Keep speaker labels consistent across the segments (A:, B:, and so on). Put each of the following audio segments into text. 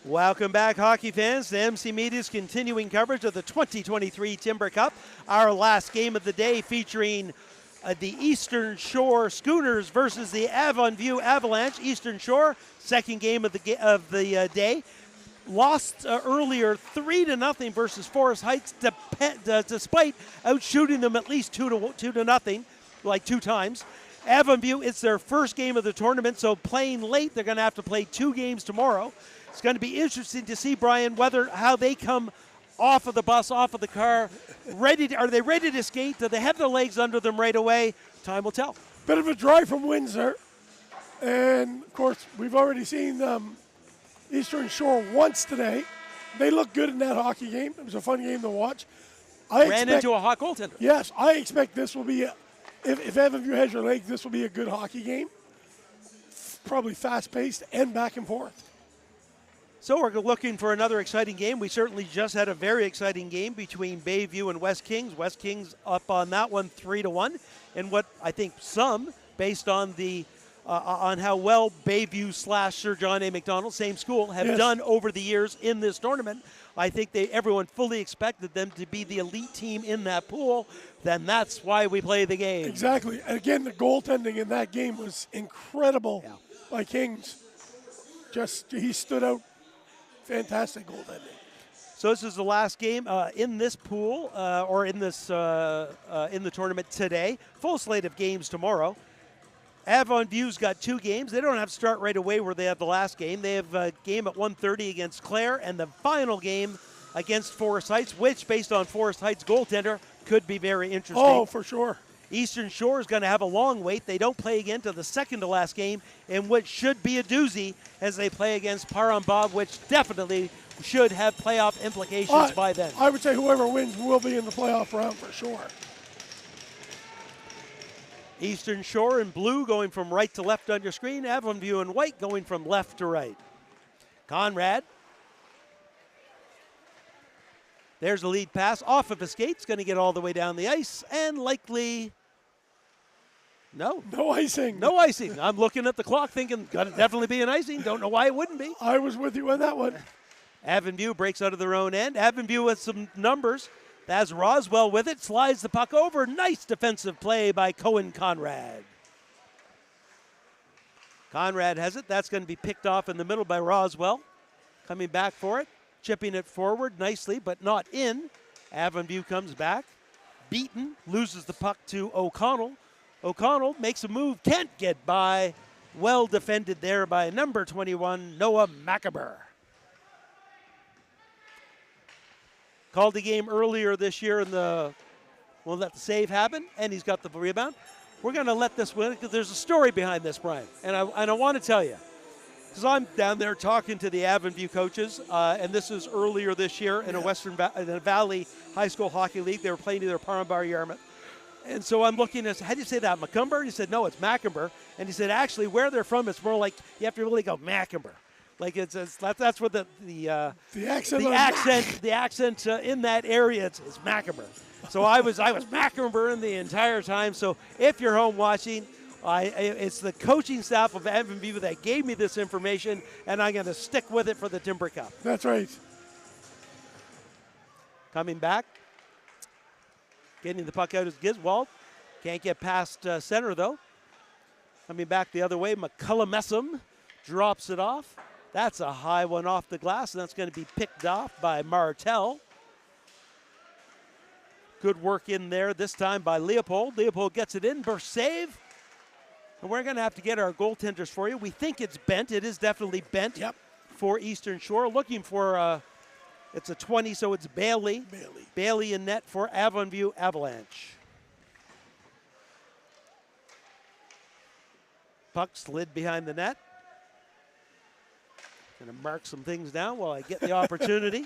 A: Welcome back, hockey fans, to MC Media's continuing coverage of the 2023 Timber Cup. Our last game of the day featuring the Eastern Shore Schooners versus the Avon View Avalanche. Eastern Shore, second game of the day. Lost earlier 3-0 versus Forest Heights, despite outshooting them at least 2-0, like 2 times. Avon View, it's their first game of the tournament, so playing late, they're going to have to play 2 games tomorrow. It's going to be interesting to see, Brian, how they come off of the bus, off of the car. Are they ready to skate? Do they have their legs under them right away? Time will tell.
B: Bit of a drive from Windsor. And, of course, we've already seen Eastern Shore once today. They looked good in that hockey game. It was a fun game to watch.
A: Ran into a hot goaltender.
B: Yes, I expect this will be, if Avon View has your legs, this will be a good hockey game. Probably fast-paced and back and forth.
A: So we're looking for another exciting game. We certainly just had a very exciting game between Bayview and West Kings. West Kings up on that one 3-1. And what I think some, based on the on how well Bayview / Sir John A. Macdonald, same school, have done over the years in this tournament, I think everyone fully expected them to be the elite team in that pool. Then that's why we play the game.
B: Exactly. And again, the goaltending in that game was incredible by Kings. He stood out. Fantastic goaltending.
A: So this is the last game in this pool, or in this in the tournament today. Full slate of games tomorrow. Avon View's got 2 games. They don't have to start right away where they had the last game. They have a game at 1:30 against Clare, and the final game against Forest Heights, which, based on Forest Heights' goaltender, could be very interesting.
B: Oh, for sure.
A: Eastern Shore is going to have a long wait. They don't play again to the second to last game, in which should be a doozy as they play against Par-En-Bas, which definitely should have playoff implications by then.
B: I would say whoever wins will be in the playoff round for sure.
A: Eastern Shore in blue going from right to left on your screen. Avon View in white going from left to right. Conrad. There's the lead pass off of a skate. It's going to get all the way down the ice and likely... No icing. No icing. I'm looking at the clock thinking, got to definitely be an icing. Don't know why it wouldn't be.
B: I was with you on that one.
A: Avon View breaks out of their own end. Avon View with some numbers. That's Roswell with it. Slides the puck over. Nice defensive play by Cohen Conrad. Conrad has it. That's going to be picked off in the middle by Roswell. Coming back for it. Chipping it forward nicely, but not in. Avon View comes back. Beaton loses the puck to O'Connell. O'Connell makes a move, can't get by. Well defended there by number 21, Noah Macaber. Called the game earlier this year we'll let the save happen, and he's got the rebound. We're going to let this win because there's a story behind this, Brian, and I want to tell you. Because I'm down there talking to the Avon View coaches, and this is earlier this year in a Valley High School Hockey League. They were playing either Par-En-Bas or Yarmouth. And so I'm looking at, how do you say that, Macumber? And he said, no, it's Macumber. And he said, actually, where they're from, it's more like you have to really go Macumber. Like that's what the accent in that area is Macumber. So I was Macumber the entire time. So if you're home watching, it's the coaching staff of Avon View that gave me this information, and I'm going to stick with it for the Timber Cup.
B: That's right.
A: Coming back. Getting the puck out is Giswald. Can't get past center, though. Coming back the other way, McCullum drops it off. That's a high one off the glass, and that's going to be picked off by Martel. Good work in there this time by Leopold. Leopold gets it in, burst save. And we're going to have to get our goaltenders for you. We think it's bent. It is definitely bent for Eastern Shore. Looking for, it's a 20, so it's Bailey. Bailey in net for Avon View Avalanche. Puck slid behind the net. Going to mark some things down while I get the opportunity.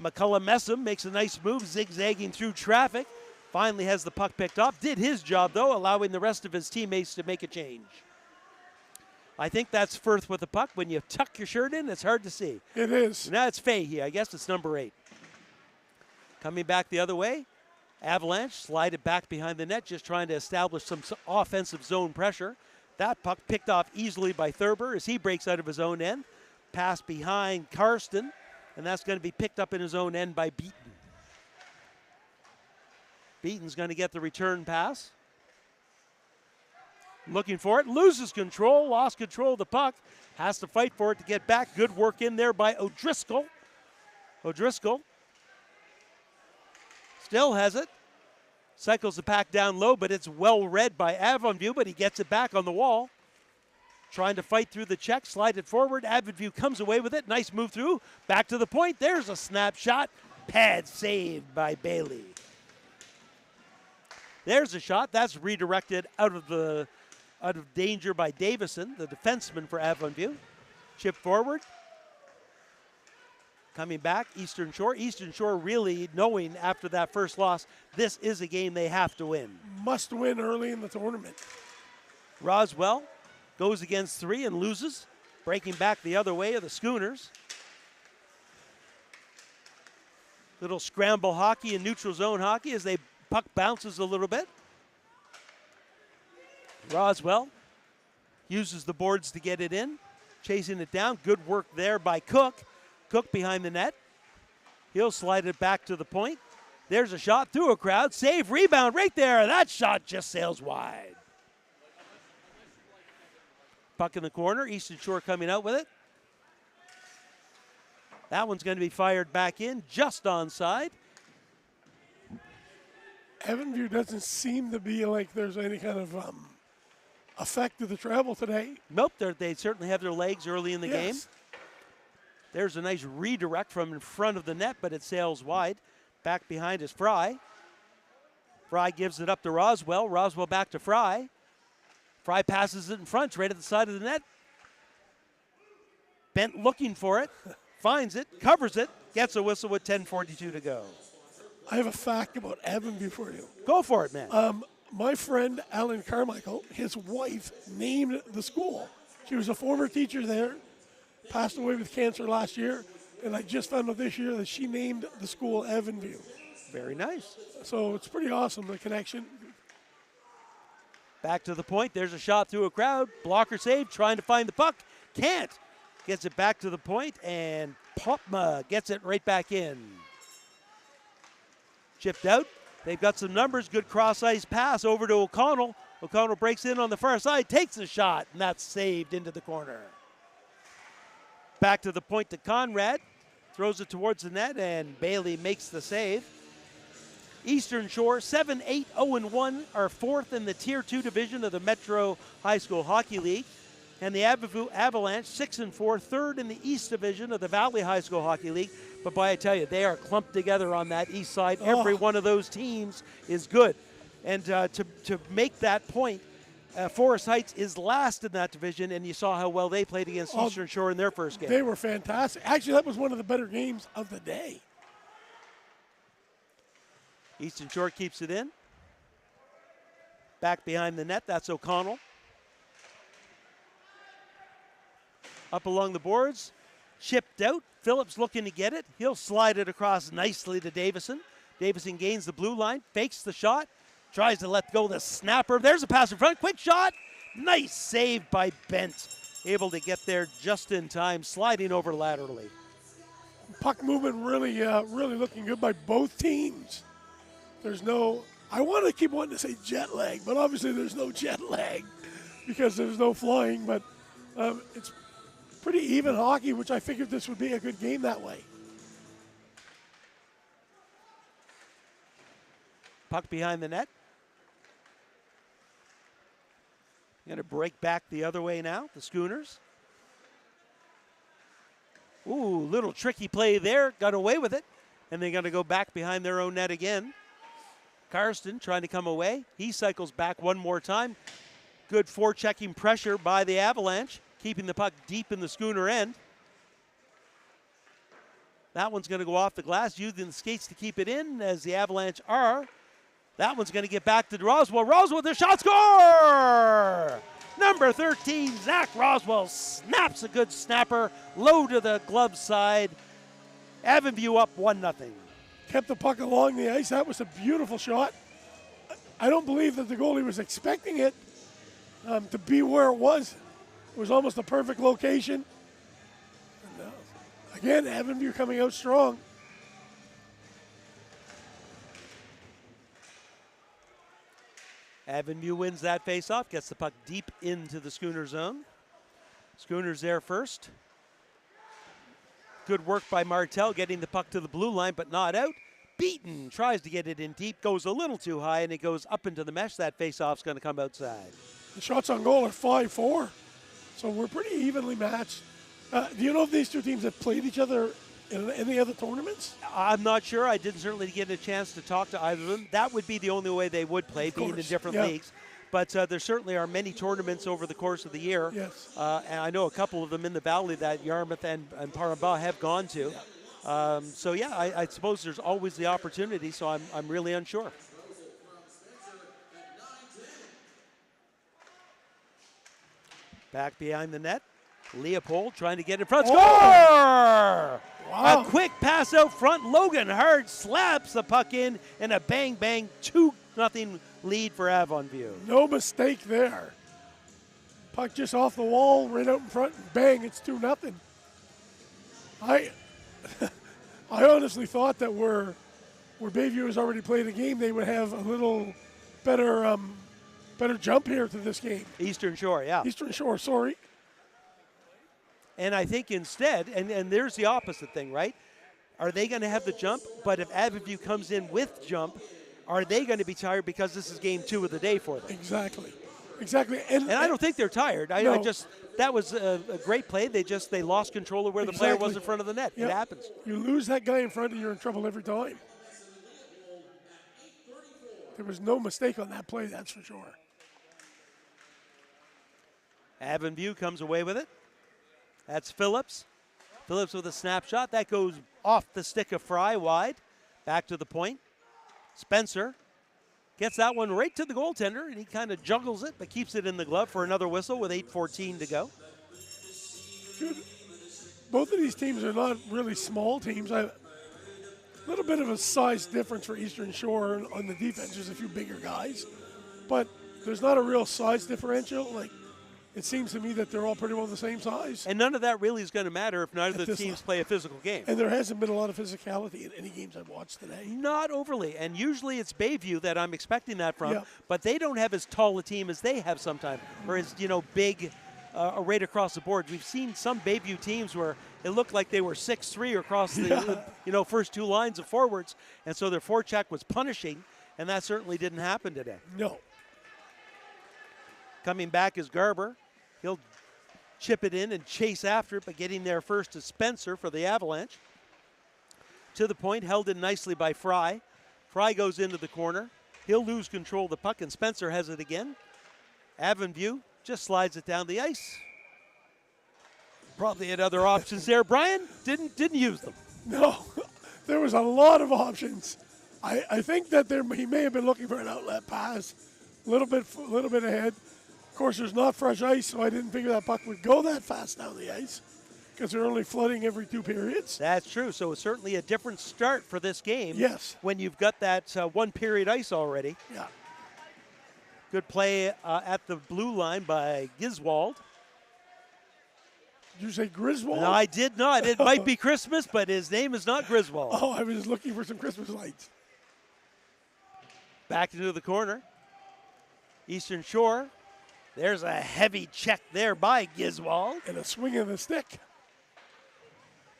A: McCullum makes a nice move, zigzagging through traffic. Finally has the puck picked up. Did his job, though, allowing the rest of his teammates to make a change. I think that's Firth with the puck. When you tuck your shirt in, it's hard to see.
B: It is.
A: Now it's Fahey. I guess it's number 8. Coming back the other way, Avalanche slide it back behind the net, just trying to establish some offensive zone pressure. That puck picked off easily by Thurber as he breaks out of his own end. pass behind Karsten, and that's going to be picked up in his own end by Beaton. Beaton's going to get the return pass. Looking for it, loses control, lost control of the puck. Has to fight for it to get back. Good work in there by O'Driscoll. O'Driscoll still has it. Cycles the pack down low, but it's well read by Avon View, but he gets it back on the wall. Trying to fight through the check, slide it forward. Avon View comes away with it. Nice move through. Back to the point. There's a snapshot. Pad saved by Bailey. There's a shot. That's redirected out of danger by Davison, the defenseman for Avon View. Chip forward. Coming back, Eastern Shore. Eastern Shore really knowing after that first loss, this is a game they have to win.
B: Must win early in the tournament.
A: Roswell goes against 3 and loses. Breaking back the other way of the Schooners. Little scramble hockey and neutral zone hockey as they puck bounces a little bit. Roswell uses the boards to get it in. Chasing it down. Good work there by Cook. Cook behind the net. He'll slide it back to the point. There's a shot through a crowd. Save, rebound right there. That shot just sails wide. Puck in the corner. Eastern Shore coming out with it. That one's going to be fired back in, just onside.
B: Evanview doesn't seem to be like there's any kind of effect to the travel today.
A: Nope, they certainly have their legs early in the game. There's a nice redirect from in front of the net, but it sails wide. Back behind is Fry. Fry gives it up to Roswell. Roswell back to Fry. Fry passes it in front, right at the side of the net. Bent looking for it, finds it, covers it, gets a whistle with 10:42 to go.
B: I have a fact about Avonview for you.
A: Go for it, man.
B: My friend Alan Carmichael, his wife named the school. She was a former teacher there, passed away with cancer last year, and I just found out this year that she named the school Avonview.
A: Very nice.
B: So it's pretty awesome, the connection.
A: Back to the point. There's a shot through a crowd. Blocker save, trying to find the puck. Can't. Gets it back to the point, and Popma gets it right back in. Chipped out. They've got some numbers. Good cross-ice pass over to O'Connell. O'Connell breaks in on the far side, takes the shot, and that's saved into the corner. Back to the point to Conrad. Throws it towards the net, and Bailey makes the save. Eastern Shore, 7-8-0-1, are fourth in the Tier 2 division of the Metro High School Hockey League. And the Avalanche, 6-4, third in the East Division of the Valley High School Hockey League. But boy, I tell you, they are clumped together on that east side. Every one of those teams is good. And to make that point, Forest Heights is last in that division, and you saw how well they played against Eastern Shore in their first game.
B: They were fantastic. Actually, that was one of the better games of the day.
A: Eastern Shore keeps it in. Back behind the net, that's O'Connell. Up along the boards, chipped out. Phillips looking to get it. He'll slide it across nicely to Davison. Davison gains the blue line, fakes the shot, tries to let go the snapper. There's a pass in front, quick shot. Nice save by Bent. Able to get there just in time, sliding over laterally.
B: Puck movement really looking good by both teams. There's no, I want to keep wanting to say jet lag, but obviously there's no jet lag because there's no flying, but it's pretty even hockey, which I figured this would be a good game that way.
A: Puck behind the net. Going to break back the other way now, the Schooners. Ooh, little tricky play there. Got away with it. And they're going to go back behind their own net again. Karsten trying to come away. He cycles back one more time. Good forechecking pressure by the Avalanche, keeping the puck deep in the Schooner end. That one's going to go off the glass, using the skates to keep it in as the Avalanche are. That one's going to get back to Roswell. Roswell, the shot, score! Number 13, Zach Roswell snaps a good snapper, low to the glove side. Avonview up 1-0.
B: Kept the puck along the ice. That was a beautiful shot. I don't believe that the goalie was expecting it to be where it was. It was almost a perfect location. And Again, Avonview coming out strong.
A: Avonview wins that face-off, gets the puck deep into the Schooner zone. Schooner's there first. Good work by Martel getting the puck to the blue line, but not out. Beaton tries to get it in deep, goes a little too high, and it goes up into the mesh. That face-off's going to come outside.
B: The shots on goal are 5-4, so we're pretty evenly matched. Do you know if these two teams have played each other in any other tournaments?
A: I'm not sure. I didn't certainly get a chance to talk to either of them. That would be the only way they would play, being in different leagues. But there certainly are many tournaments over the course of the year.
B: Yes.
A: And I know a couple of them in the Valley that Yarmouth and Par-En-Bas have gone to. Yeah. I suppose there's always the opportunity, so I'm really unsure. Back behind the net. Leopold trying to get in front. Score!
B: Wow.
A: A quick pass out front. Logan Hart slaps the puck in, and a bang-bang 2-0 lead for Avonview.
B: No mistake there. Puck just off the wall, right out in front, and bang, it's 2-0. I honestly thought that where Bayview has already played a game, they would have a little better jump here to this game.
A: Eastern Shore, yeah.
B: Eastern Shore, sorry.
A: And I think instead, and there's the opposite thing, right? Are they going to have the jump? But if Avonview comes in with jump, are they going to be tired because this is game 2 of the day for them?
B: Exactly.
A: And I don't think they're tired.
B: No.
A: That was a great play. They lost control of where the player was in front of the net.
B: Yep.
A: It happens.
B: You lose that guy in front and you're in trouble every time. There was no mistake on that play, that's for sure.
A: Avonview comes away with it. That's Phillips. Phillips with a snapshot. That goes off the stick of Fry wide. Back to the point. Spencer gets that one right to the goaltender, and he kind of juggles it, but keeps it in the glove for another whistle with 8:14 to go.
B: Good. Both of these teams are not really small teams. A little bit of a size difference for Eastern Shore on the defense. There's a few bigger guys, but there's not a real size differential. Like, it seems to me that they're all pretty well the same size.
A: And none of that really is going to matter if neither of the teams play a physical game.
B: And there hasn't been a lot of physicality in any games I've watched today.
A: Not overly. And usually it's Bayview that I'm expecting that from.
B: Yeah.
A: But they don't have as tall a team as they have sometimes, or as, big right across the board. We've seen some Bayview teams where it looked like they were 6'3" across the first two lines of forwards. And so their forecheck was punishing, and that certainly didn't happen today.
B: No.
A: Coming back is Garber. He'll chip it in and chase after it, but getting there first is Spencer for the Avalanche. To the point, held in nicely by Fry. Fry goes into the corner. He'll lose control of the puck, and Spencer has it again. Avonview just slides it down the ice. Probably had other options there. Brian didn't use them.
B: No, there was a lot of options. I think that he may have been looking for an outlet pass, a little bit ahead. Of course, there's not fresh ice, so I didn't figure that puck would go that fast down the ice because they're only flooding every 2 periods.
A: That's true. So it's certainly a different start for this game.
B: Yes.
A: When you've got that 1 period ice already.
B: Yeah.
A: Good play at the blue line by Giswald.
B: Did you say Griswold?
A: No, I did not. It might be Christmas, but his name is not Griswold.
B: Oh, I was looking for some Christmas lights.
A: Back into the corner. Eastern Shore. There's a heavy check there by Giswald.
B: And a swing of the stick.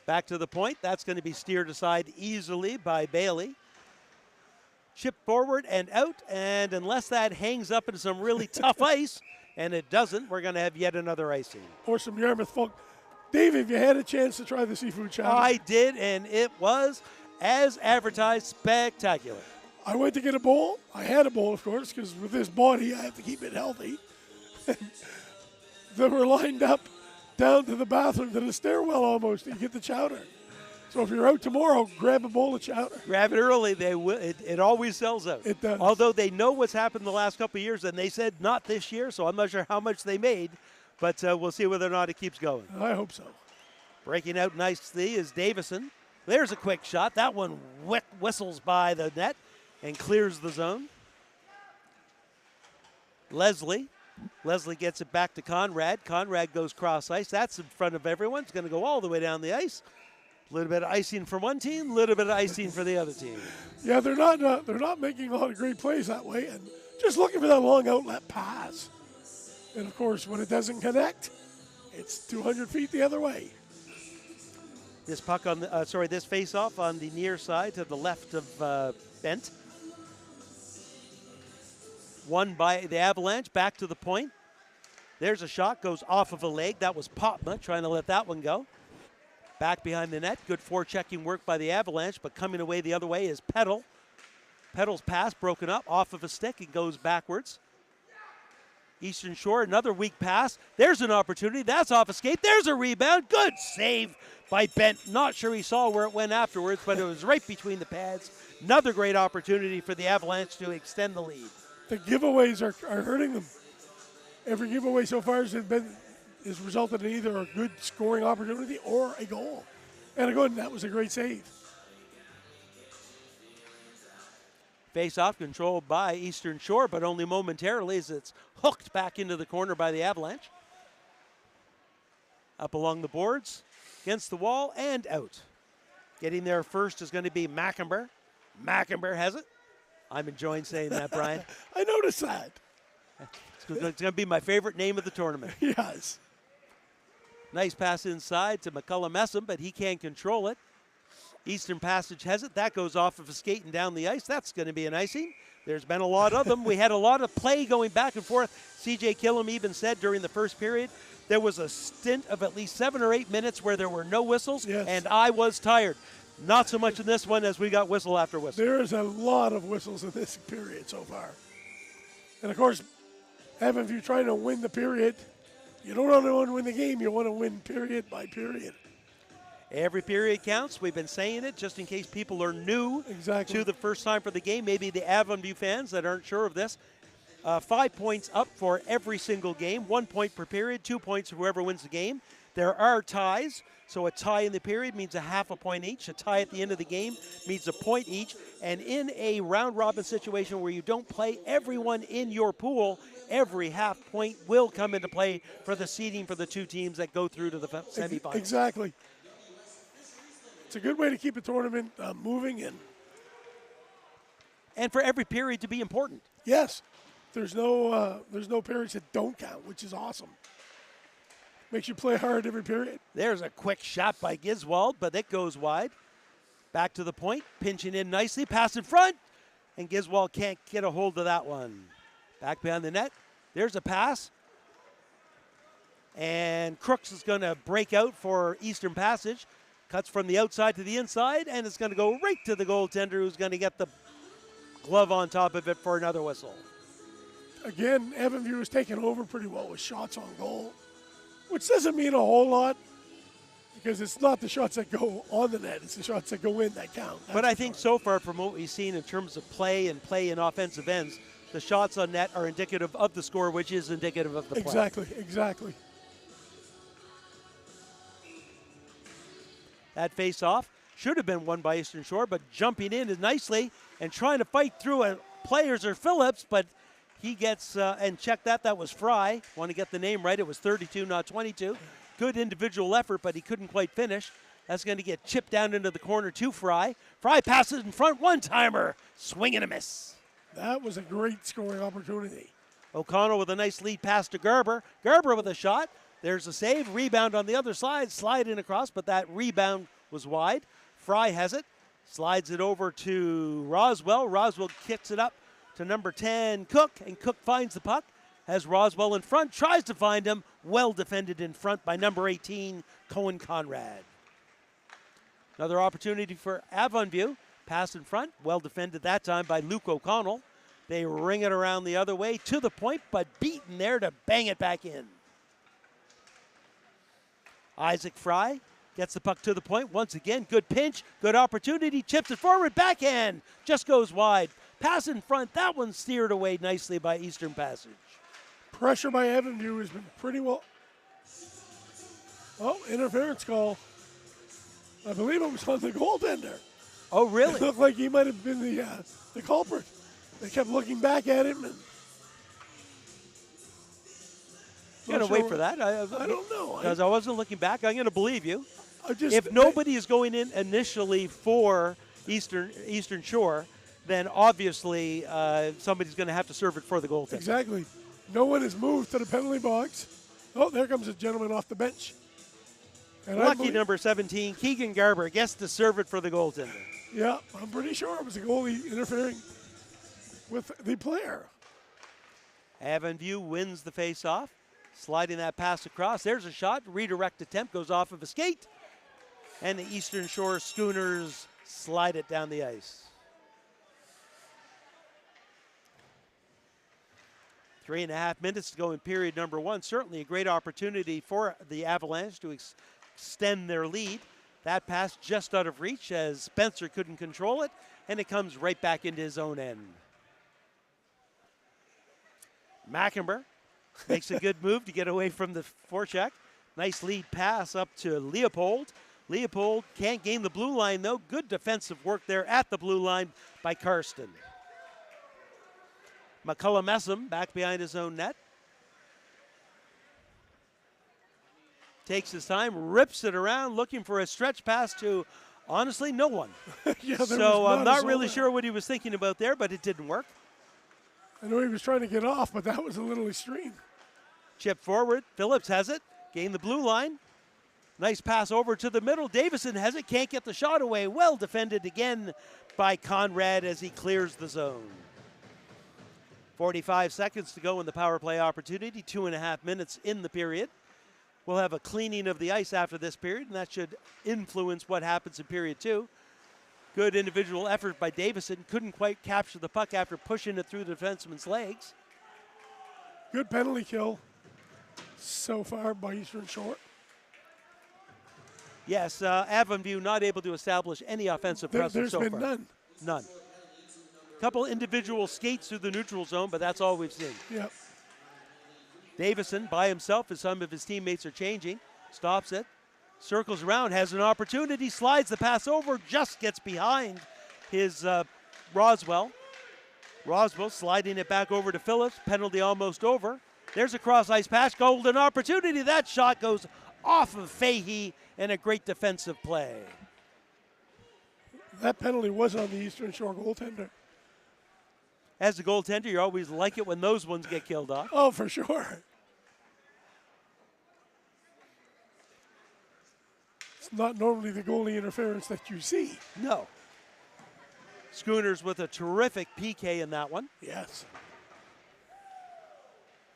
A: Back to the point. That's going to be steered aside easily by Bailey. Chip forward and out, and unless that hangs up into some really tough ice, and it doesn't, we're going to have yet another icing.
B: Or some Yarmouth folk. Dave, have you had a chance to try the seafood chowder?
A: I did, and it was, as advertised, spectacular.
B: I went to get a bowl. I had a bowl, of course, because with this body, I have to keep it healthy. They were lined up down to the bathroom, to the stairwell almost, to get the chowder. So if you're out tomorrow, grab a bowl of chowder.
A: Grab it early. They will. It always sells out.
B: It does.
A: Although they know what's happened the last couple of years, and they said not this year, so I'm not sure how much they made, but we'll see whether or not it keeps going.
B: I hope so.
A: Breaking out nicely is Davison. There's a quick shot. That one whistles by the net and clears the zone. Leslie gets it back to Conrad. Conrad goes cross ice. That's in front of everyone. It's going to go all the way down the ice. A little bit of icing for one team, a little bit of icing for the other team.
B: Yeah, they're not making a lot of great plays that way, and just looking for that long outlet pass. And of course, when it doesn't connect, it's 200 feet the other way.
A: This puck on the, this face-off on the near side to the left of Bent. Won by the Avalanche, back to the point. There's a shot, goes off of a leg. That was Popma trying to let that one go. Back behind the net, good forechecking work by the Avalanche, but coming away the other way is Petal. Petal's pass broken up off of a stick and goes backwards. Eastern Shore, another weak pass. There's an opportunity. That's off a skate. There's a rebound. Good save by Bent. Not sure he saw where it went afterwards, but it was right between the pads. Another great opportunity for the Avalanche to extend the lead.
B: The giveaways are hurting them. Every giveaway so far has resulted in either a good scoring opportunity or a goal. And again, that was a great save.
A: Face-off controlled by Eastern Shore, but only momentarily as it's hooked back into the corner by the Avalanche. Up along the boards, against the wall, and out. Getting there first is going to be Mackenber. Mackenber has it. I'm enjoying saying that, Brian.
B: I noticed that.
A: It's going to be my favorite name of the tournament.
B: Yes.
A: Nice pass inside to McCullum Messam, but he can't control it. Eastern Passage has it. That goes off of a skate and down the ice. That's going to be an icing. There's been a lot of them. We had a lot of play going back and forth. C.J. Killam even said during the first period there was a stint of at least 7 or 8 minutes where there were no whistles, and I was tired. Not so much in this one as we got whistle after whistle.
B: There is a lot of whistles in this period so far. And, of course, Evan, if you're trying to win the period, you don't only want to win the game, you want to win period by period.
A: Every period counts. We've been saying it just in case people are new to the first time for the game. Maybe the Avon View fans that aren't sure of this. 5 points up for every single game. 1 point per period, 2 points for whoever wins the game. There are ties. So a tie in the period means a half a point each. A tie at the end of the game means a point each. And in a round-robin situation where you don't play everyone in your pool, every half point will come into play for the seeding for the two teams that go through to the semifinals.
B: Exactly. It's a good way to keep the tournament moving in.
A: And for every period to be important.
B: Yes. There's no periods that don't count, which is awesome. Makes you play hard every period.
A: There's a quick shot by Giswald, but it goes wide. Back to the point, pinching in nicely, pass in front, and Giswald can't get a hold of that one. Back behind the net, there's a pass. And Crooks is going to break out for Eastern Passage. Cuts from the outside to the inside, and it's going to go right to the goaltender who's going to get the glove on top of it for another whistle.
B: Again, Evanview is taking over pretty well with shots on goal, which doesn't mean a whole lot because it's not the shots that go on the net, it's the shots that go in that count.
A: But I think so far from what we've seen in terms of play in offensive ends, the shots on net are indicative of the score, which is indicative of the play.
B: Exactly.
A: That face-off should have been won by Eastern Shore, but jumping in is nicely and trying to fight through players or Phillips, but he gets, and check that, that was Fry. Want to get the name right, it was 32, not 22. Good individual effort, but he couldn't quite finish. That's going to get chipped down into the corner to Fry. Fry passes in front, one-timer, swing and a miss.
B: That was a great scoring opportunity.
A: O'Connell with a nice lead pass to Gerber. Gerber with a shot. There's a save, rebound on the other side, slide in across, but that rebound was wide. Fry has it, slides it over to Roswell. Roswell kicks it up to number 10, Cook, and Cook finds the puck, has Roswell in front, tries to find him, well defended in front by number 18, Cohen Conrad. Another opportunity for Avonview, pass in front, well defended that time by Luke O'Connell. They ring it around the other way to the point, but beaten there to bang it back in. Isaac Fry gets the puck to the point. Once again, good pinch, good opportunity, chips it forward, backhand, just goes wide. Pass in front, that one steered away nicely by Eastern Passage.
B: Pressure by Evanview has been pretty well. Oh, interference call. I believe it was on the goaltender.
A: Oh, really?
B: It looked like he might have been the culprit. They kept looking back at him. And
A: you're going to wait for that?
B: I don't know.
A: Because I wasn't looking back. I'm going to believe you. if nobody is going in initially for Eastern Shore, then obviously somebody's going to have to serve it for the goaltender.
B: Exactly. No one has moved to the penalty box. Oh, there comes a gentleman off the bench. And
A: Lucky number 17, Keegan Garber, gets to serve it for the goaltender.
B: Yeah, I'm pretty sure it was a goalie interfering with the player.
A: Avonview wins the face-off, sliding that pass across. There's a shot. Redirect attempt goes off of a skate. And the Eastern Shore Schooners slide it down the ice. 3.5 minutes to go in period number one. Certainly a great opportunity for the Avalanche to extend their lead. That pass just out of reach as Spencer couldn't control it, and it comes right back into his own end. Mackenber makes a good move to get away from the forecheck. Nice lead pass up to Leopold. Leopold can't gain the blue line, though. Good defensive work there at the blue line by Karsten. McCullough Messam back behind his own net. Takes his time, rips it around, looking for a stretch pass to, honestly, no one. So I'm not really sure what he was thinking about there, but it didn't work.
B: I know he was trying to get off, but that was a little extreme.
A: Chip forward. Phillips has it. Gain the blue line. Nice pass over to the middle. Davison has it. Can't get the shot away. Well defended again by Conrad as he clears the zone. 45 seconds to go in the power play opportunity. 2.5 minutes in the period. We'll have a cleaning of the ice after this period, and that should influence what happens in period two. Good individual effort by Davison. Couldn't quite capture the puck after pushing it through the defenseman's legs.
B: Good penalty kill so far by Eastern Shore.
A: Yes, Avonview not able to establish any offensive presence so far.
B: There's been none.
A: None. Couple individual skates through the neutral zone, but that's all we've seen.
B: Yep.
A: Davison by himself as some of his teammates are changing. Stops it. Circles around, has an opportunity, slides the pass over, just gets behind his Roswell. Roswell sliding it back over to Phillips. Penalty almost over. There's a cross-ice pass, golden opportunity. That shot goes off of Fahey and a great defensive play.
B: That penalty was on the Eastern Shore goaltender.
A: As a goaltender, you always like it when those ones get killed off.
B: Oh, for sure. It's not normally the goalie interference that you see.
A: No. Schooners with a terrific PK in that one.
B: Yes.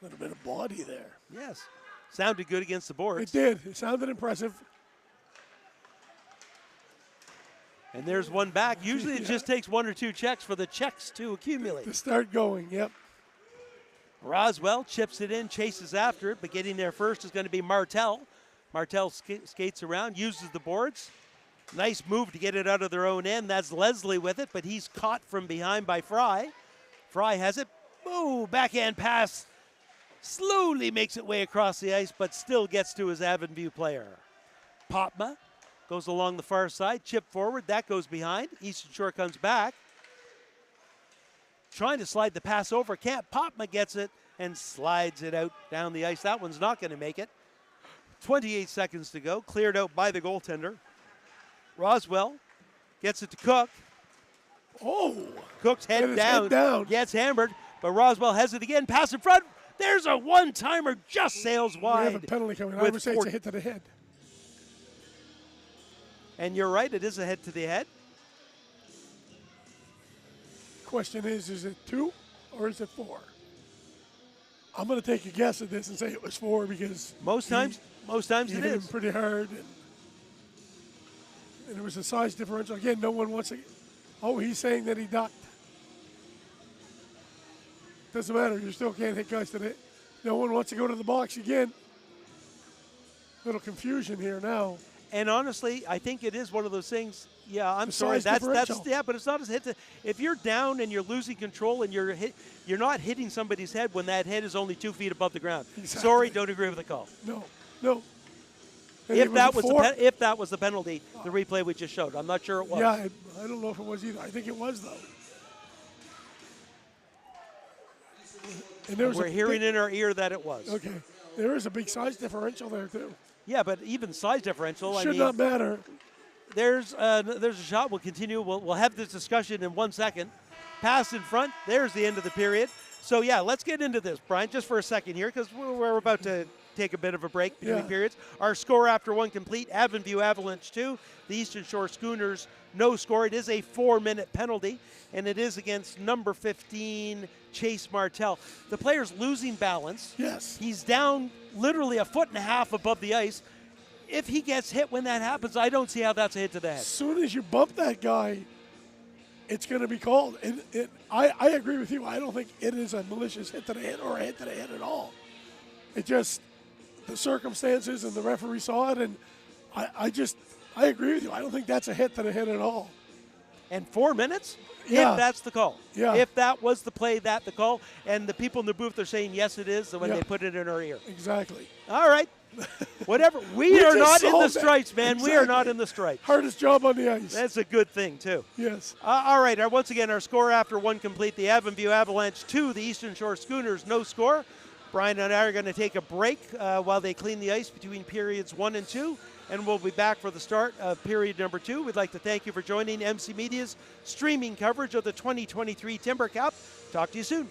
B: A little bit of body there.
A: Yes. Sounded good against the boards.
B: It did. It sounded impressive.
A: And there's one back. Usually it just takes one or two checks for the checks to accumulate.
B: To start going, yep.
A: Roswell chips it in, chases after it, but getting there first is going to be Martel. Martel skates around, uses the boards. Nice move to get it out of their own end. That's Leslie with it, but he's caught from behind by Fry. Fry has it. Ooh, backhand pass. Slowly makes it way across the ice, but still gets to his Avonview player. Popma goes along the far side, chip forward, that goes behind. Eastern Shore comes back. Trying to slide the pass over, can't. Popma gets it and slides it out down the ice. That one's not going to make it. 28 seconds to go, cleared out by the goaltender. Roswell gets it to Cook.
B: Oh!
A: Cook's head down, gets hammered, but Roswell has it again, pass in front. There's a one-timer, just sails wide.
B: We have a penalty coming. I would say it's a hit to the head.
A: And you're right, it is a hit to the head.
B: Question is it 2 or is it 4? I'm going to take a guess at this and say it was 4 because
A: most times
B: he
A: it
B: hit
A: is
B: him pretty hard, and it was a size differential. Again, no one wants to. Oh, he's saying that he ducked. Doesn't matter. You still can't hit guys today. No one wants to go to the box again. Little confusion here now.
A: And honestly, I think it is one of those things. Yeah, I'm sorry.
B: That's
A: yeah, but it's not as hit. If you're down and you're losing control and you're not hitting somebody's head when that head is only 2 feet above the ground.
B: Exactly.
A: Sorry, don't agree with the call.
B: No.
A: If that was the penalty, the replay we just showed. I'm not sure it was.
B: Yeah, I don't know if it was either. I think it was though. And
A: we're hearing in our ear that it was.
B: Okay, there is a big size differential there too.
A: Yeah, but even size differential, I
B: Should
A: mean,
B: not matter.
A: there's a shot. We'll continue. We'll have this discussion in 1 second. Pass in front. There's the end of the period. So, yeah, let's get into this, Brian, just for a second here because we're about to take a bit of a break between periods. Our score after one complete, Avon Avalanche 2, the Eastern Shore Schooners no score. It is a 4-minute penalty, and it is against number 15, Chase Martell. The player's losing balance.
B: Yes.
A: He's down literally a foot and a half above the ice. If he gets hit when that happens, I don't see how that's a hit to the head.
B: As soon as you bump that guy, it's going to be called. And I agree with you. I don't think it is a malicious hit to the head or a hit to the head at all. It just, the circumstances and the referee saw it, and I agree with you. I don't think that's a hit to the head at all.
A: And 4 minutes?
B: Yeah.
A: If that's the call.
B: Yeah.
A: If that was the play, that the call. And the people in the booth are saying, yes, it is, when
B: Yeah.
A: they put it in our ear.
B: Exactly.
A: All right. Whatever. We are
B: just
A: not in the
B: solved it.
A: stripes, man. We are not
B: Exactly.
A: in the stripes.
B: Hardest job on the ice.
A: That's a good thing, too.
B: Yes.
A: All right. Once again, our score after one complete, the Avon Avalanche 2, the Eastern Shore Schooners no score. Brian and I are going to take a break while they clean the ice between periods 1 and 2, and we'll be back for the start of period number 2. We'd like to thank you for joining MC Media's streaming coverage of the 2023 Timber Cup. Talk to you soon.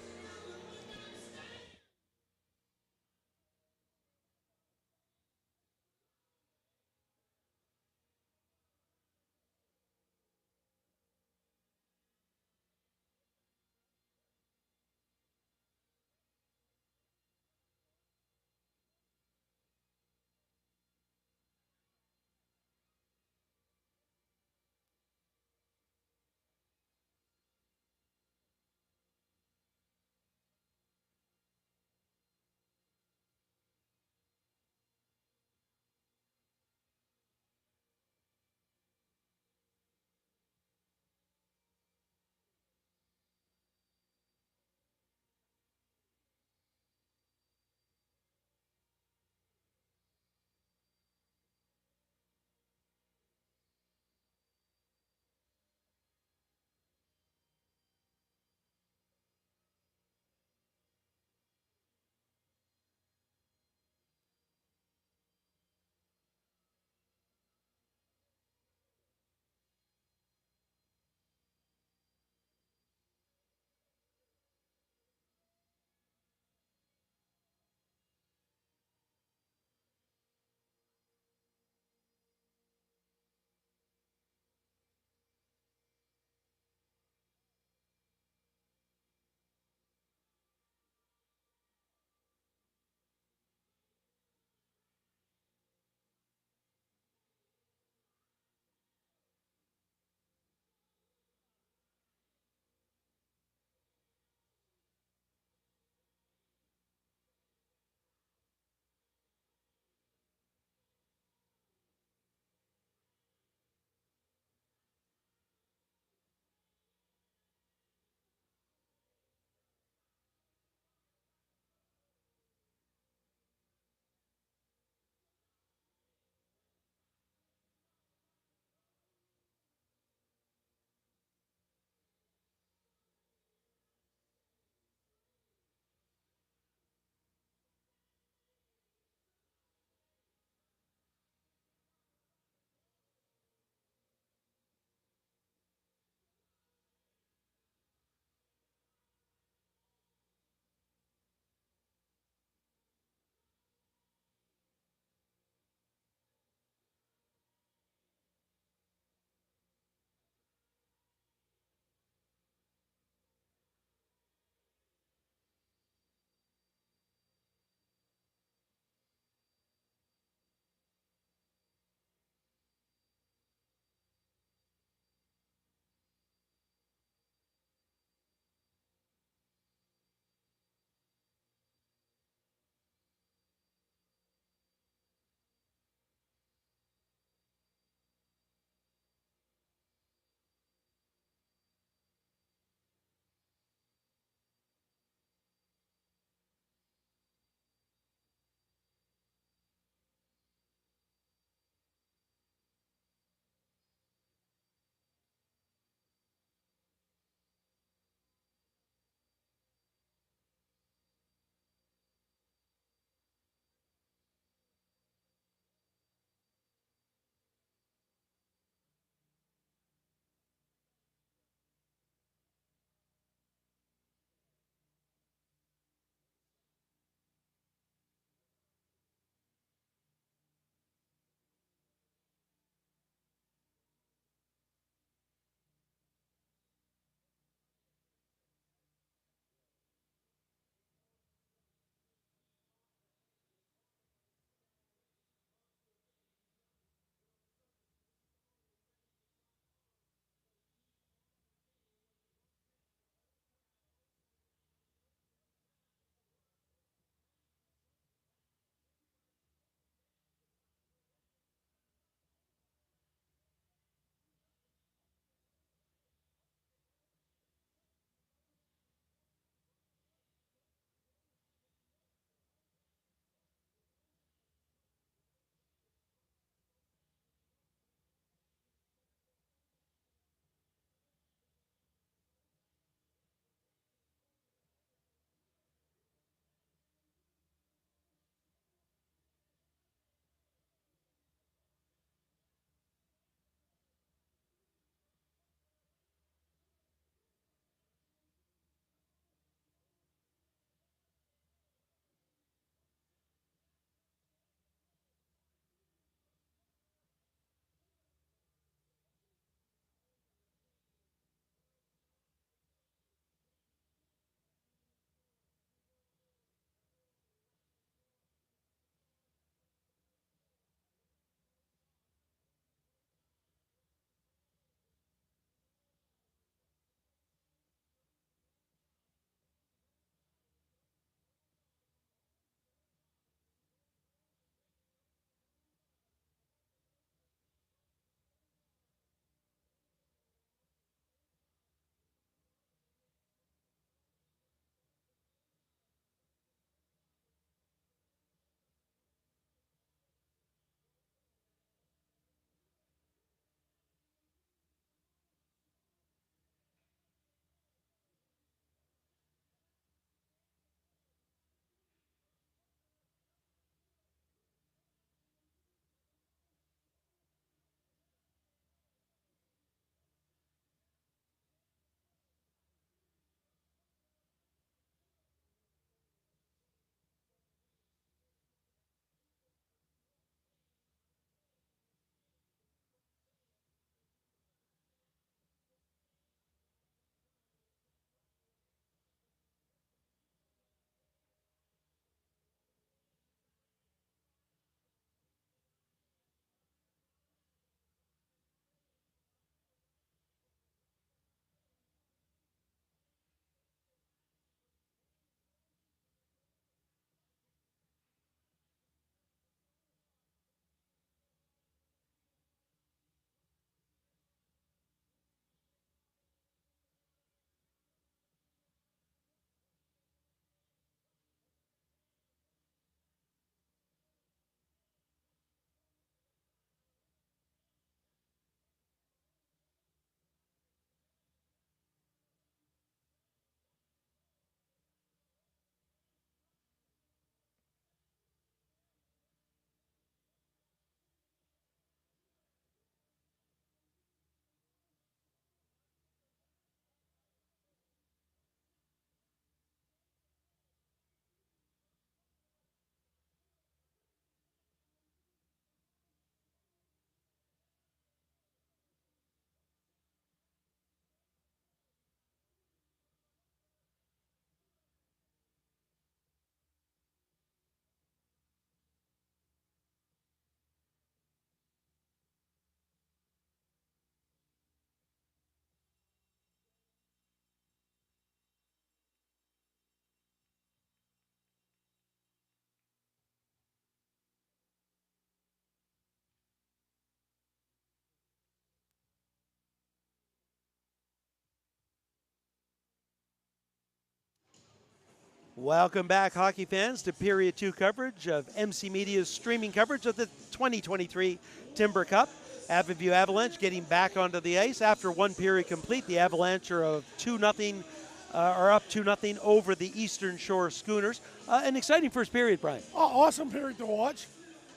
A: Welcome back, hockey fans, to Period 2 coverage of MC Media's streaming coverage of the 2023 Timber Cup. Avonview Avalanche getting back onto the ice after one period complete. The Avalanche are up 2-0 over the Eastern Shore Schooners. An exciting first period, Brian.
B: Oh, awesome period to watch.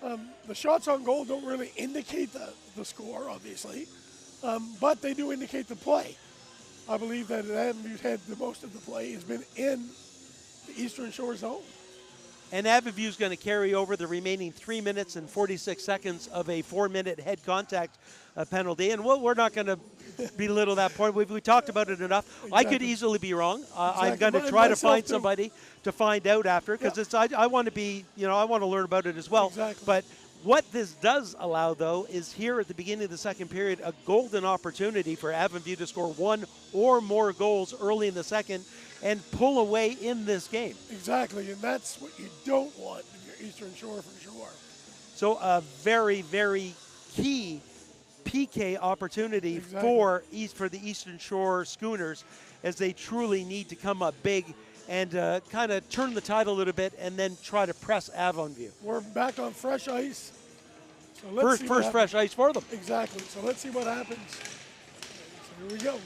B: The shots on goal don't really indicate the score, obviously, but they do indicate the play. I believe that Avonview's had the most of the play has been in the Eastern Shore zone.
A: And Avonview's going to carry over the remaining 3 minutes and 46 seconds of a 4-minute head contact penalty. And we're not going to belittle that point. We talked about it enough. Exactly. I could easily be wrong. Exactly. I'm going to try to find somebody to find out after, because I want to be, I want to learn about it as well.
B: Exactly.
A: But what this does allow, though, is here at the beginning of the second period, a golden opportunity for Avonview to score one or more goals early in the second and pull away in this game.
B: Exactly, and that's what you don't want in your Eastern Shore for sure.
A: So a very, very key PK opportunity for the Eastern Shore Schooners, as they truly need to come up big and kind of turn the tide a little bit and then try to press Avonview.
B: We're back on fresh ice. So let's
A: first fresh ice for them.
B: Exactly. So let's see what happens. So here we go.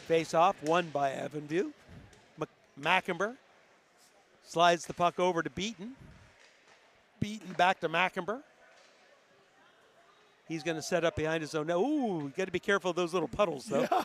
A: Face off, won by Avonview. Mackenber slides the puck over to Beaton. Beaton back to Mackenber. He's going to set up behind his own net. Ooh, you got to be careful of those little puddles, though.
B: Yeah.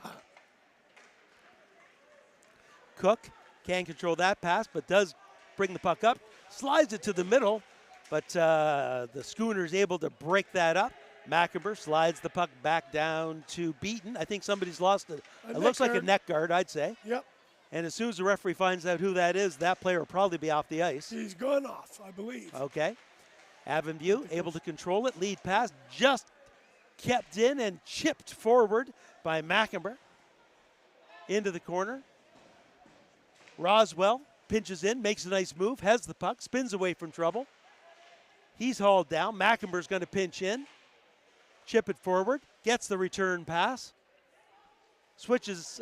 A: Cook can't control that pass, but does bring the puck up. Slides it to the middle, but the Schooner's able to break that up. Mackenber slides the puck back down to Beaton. I think somebody's lost it. It looks like a neck guard, I'd say.
B: Yep.
A: And as soon as the referee finds out who that is, that player will probably be off the ice.
B: He's gone off, I believe.
A: Okay. Avonview able to control it. Lead pass just kept in and chipped forward by Mackenber. Into the corner. Roswell pinches in, makes a nice move, has the puck, spins away from trouble. He's hauled down. Mackenber's going to pinch in. Chip it forward, gets the return pass, switches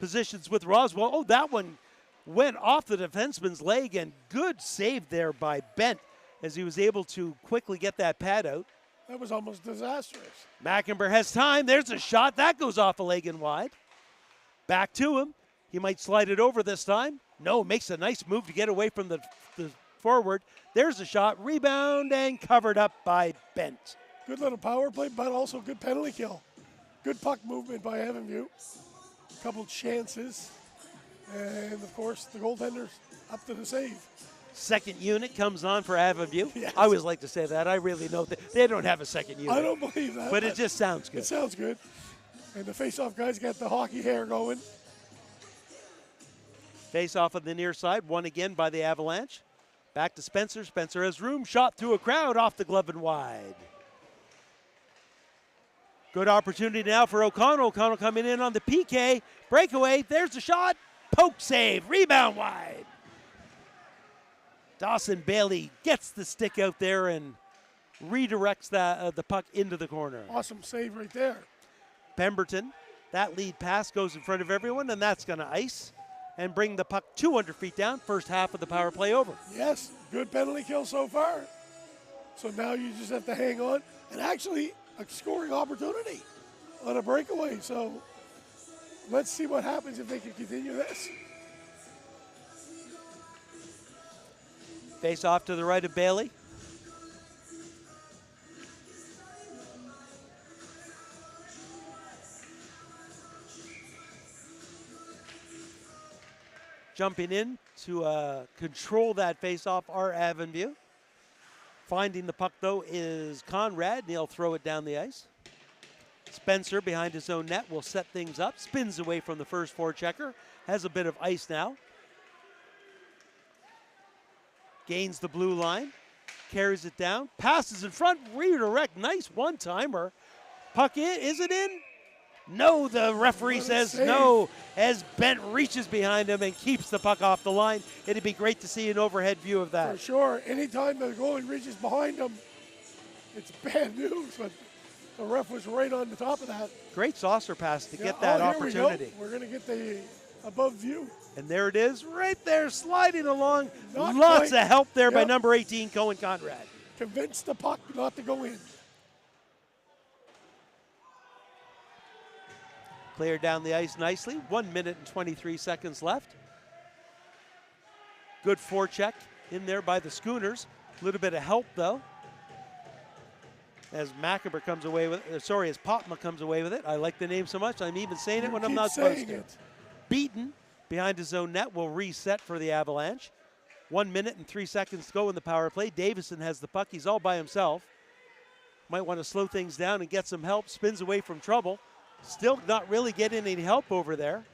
A: positions with Roswell. Oh, that one went off the defenseman's leg, and good save there by Bent as he was able to quickly get that pad out.
B: That was almost disastrous.
A: Mackenber has time. There's a shot. That goes off a leg and wide. Back to him. He might slide it over this time. No, makes a nice move to get away from the forward. There's a shot. Rebound and covered up by Bent.
B: Good little power play, but also good penalty kill. Good puck movement by Avonview. A couple chances. And, of course, the goaltender's up to the save.
A: Second unit comes on for Avonview.
B: Yes.
A: I always like to say that. I really know that they don't have a second unit.
B: I don't believe that.
A: But it just sounds good.
B: It sounds good. And the face-off guy's got the hockey hair going.
A: Face-off on the near side. Won again by the Avalanche. Back to Spencer. Spencer has room. Shot through a crowd off the glove and wide. Good opportunity now for O'Connell. O'Connell coming in on the PK. Breakaway. There's the shot. Poke save. Rebound wide. Dawson Bailey gets the stick out there and redirects the puck into the corner.
B: Awesome save right there.
A: Pemberton. That lead pass goes in front of everyone, and that's going to ice and bring the puck 200 feet down. First half of the power play over.
B: Yes, good penalty kill so far. So now you just have to hang on. And actually, a scoring opportunity on a breakaway. So let's see what happens if they can continue this.
A: Face off to the right of Bailey. Jumping in to control that face-off are Avonview. Finding the puck, though, is Conrad, and he'll throw it down the ice. Spencer, behind his own net, will set things up. Spins away from the first forechecker. Has a bit of ice now. Gains the blue line. Carries it down. Passes in front. Redirect. Nice one-timer. Puck in. Is it in? No, the referee says no, as Bent reaches behind him and keeps the puck off the line. It'd be great to see an overhead view of that.
B: For sure. Anytime the goalie reaches behind him, it's bad news. But The ref was right on the top of that.
A: Great saucer pass to get that opportunity.
B: We're going to get the above view.
A: And there it is, right there, sliding along.
B: Not
A: Lots
B: quite.
A: of help there by number 18, Cohen Conrad.
B: Convinced the puck not to go in.
A: Cleared down the ice nicely. 1 minute and 23 seconds left. Good forecheck in there by the Schooners. A little bit of help, though. As Maccaber comes away with as Popma comes away with it. I like the name so much, I'm even saying it when I'm not supposed to. Beaton behind his own net will reset for the Avalanche. 1 minute and 3 seconds to go in the power play. Davison has the puck. He's all by himself. Might want to slow things down and get some help. Spins away from trouble. Still not really getting any help over there.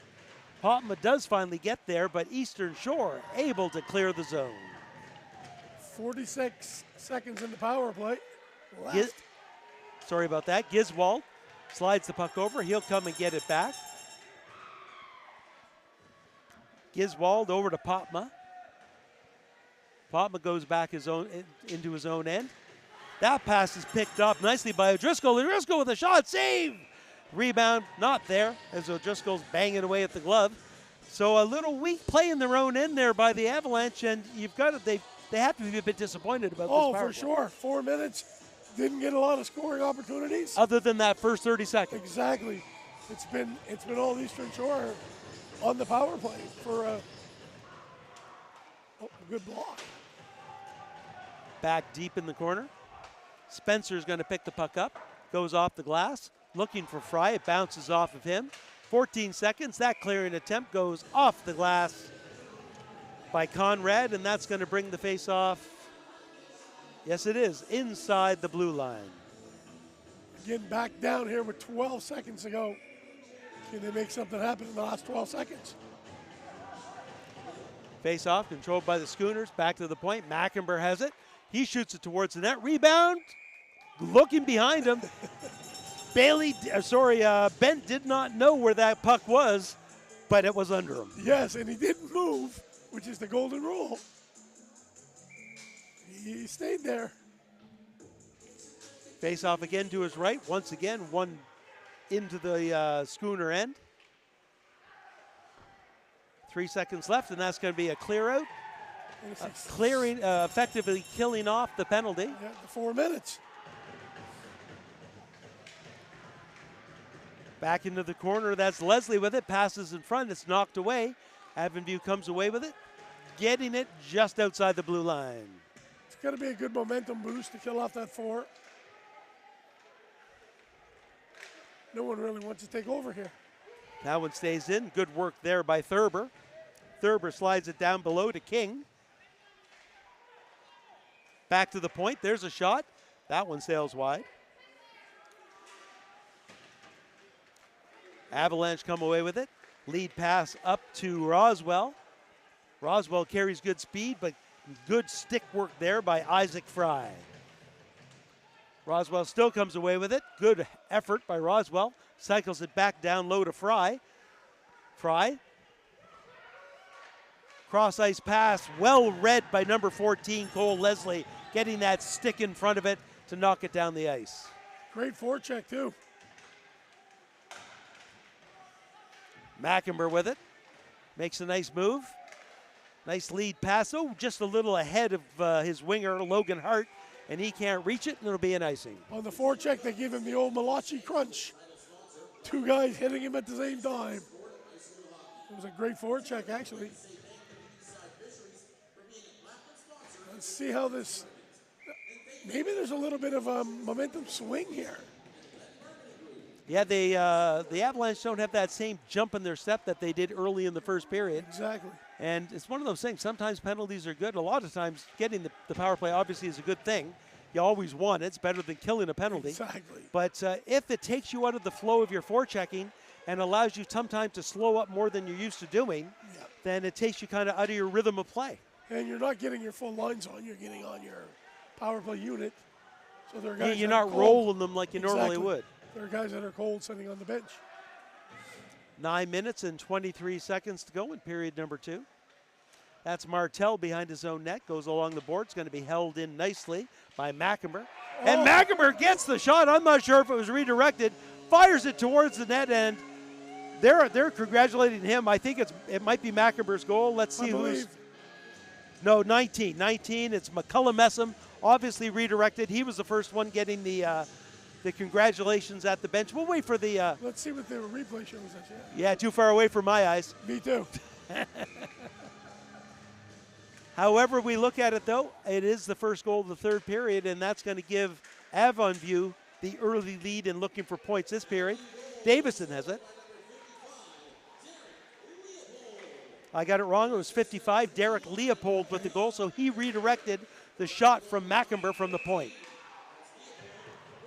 A: Popma does finally get there, but Eastern Shore able to clear the zone.
B: 46 seconds in the power play.
A: Sorry about that. Giswald slides the puck over. He'll come and get it back. Giswald over to Popma. Popma goes back into his own end. That pass is picked up nicely by O'Driscoll. O'Driscoll with a shot, save! Rebound not there as O'Driscoll's banging away at the glove. So a little weak play in their own end there by the Avalanche, and you've got it. They have to be a bit disappointed about this power play.
B: For sure. 4 minutes. Didn't get a lot of scoring opportunities.
A: Other than that first 30 seconds.
B: Exactly. It's been all Eastern Shore on the power play for a good block.
A: Back deep in the corner. Spencer's going to pick the puck up. Goes off the glass. Looking for Fry. It bounces off of him. 14 seconds. That clearing attempt goes off the glass by Conrad, and that's going to bring the face-off. Yes, it is. Inside the blue line.
B: Getting back down here with 12 seconds to go. Can they make something happen in the last 12 seconds?
A: Face-off controlled by the Schooners. Back to the point. Mackenber has it. He shoots it towards the net. Rebound. Looking behind him. Bent did not know where that puck was, but it was under him.
B: Yes, and he didn't move, which is the golden rule. He stayed there.
A: Face off again to his right. Once again, one into the Schooner end. 3 seconds left, and that's going to be a clear out. Clearing, effectively killing off the penalty.
B: Yeah, the 4 minutes.
A: Back into the corner. That's Leslie with it. Passes in front. It's knocked away. Avonview comes away with it. Getting it just outside the blue line.
B: It's going to be a good momentum boost to kill off that 4. No one really wants to take over here.
A: That one stays in. Good work there by Thurber. Thurber slides it down below to King. Back to the point. There's a shot. That one sails wide. Avalanche come away with it. Lead pass up to Roswell. Roswell carries good speed, but good stick work there by Isaac Fry. Roswell still comes away with it. Good effort by Roswell. Cycles it back down low to Fry. Fry. Cross ice pass, well read by number 14, Cole Leslie, getting that stick in front of it to knock it down the ice.
B: Great forecheck too.
A: Mackenber with it. Makes a nice move. Nice lead pass. Oh, just a little ahead of his winger, Logan Hart, and he can't reach it, and it'll be an icing.
B: On the forecheck, they give him the old Malachi crunch. 2 guys hitting him at the same time. It was a great forecheck, actually. Let's see how this, maybe there's a little bit of a momentum swing here.
A: Yeah, the Avalanche don't have that same jump in their step that they did early in the first period.
B: Exactly.
A: And it's one of those things. Sometimes penalties are good. A lot of times getting the power play obviously is a good thing. You always want it. It's better than killing a penalty.
B: Exactly.
A: But if it takes you out of the flow of your forechecking and allows you sometimes to slow up more than you're used to doing, then it takes you kind of out of your rhythm of play.
B: And you're not getting your full lines on. You're getting on your power play unit. So there are guys
A: you're not rolling them like you normally
B: Exactly.
A: would.
B: There are guys that are cold sitting on the bench.
A: 9 minutes and 23 seconds to go in period number 2. That's Martell behind his own net. Goes along the board. It's going to be held in nicely by Mackenber. And Macamber gets the shot. I'm not sure if it was redirected. Fires it towards the net, and they're congratulating him. I think it might be Macamber's goal. Let's see who's. No, 19. 19. It's McCullum Messam. Obviously redirected. He was the first one getting the congratulations at the bench. We'll wait for the.
B: Let's see what the replay shows us.
A: Yeah, too far away for my eyes.
B: Me too.
A: However we look at it, though, it is the first goal of the third period, and that's going to give Avon View the early lead in looking for points this period. Davison has it. I got it wrong. It was 55. Derek Leopold with the goal, so he redirected the shot from Macamber from the point.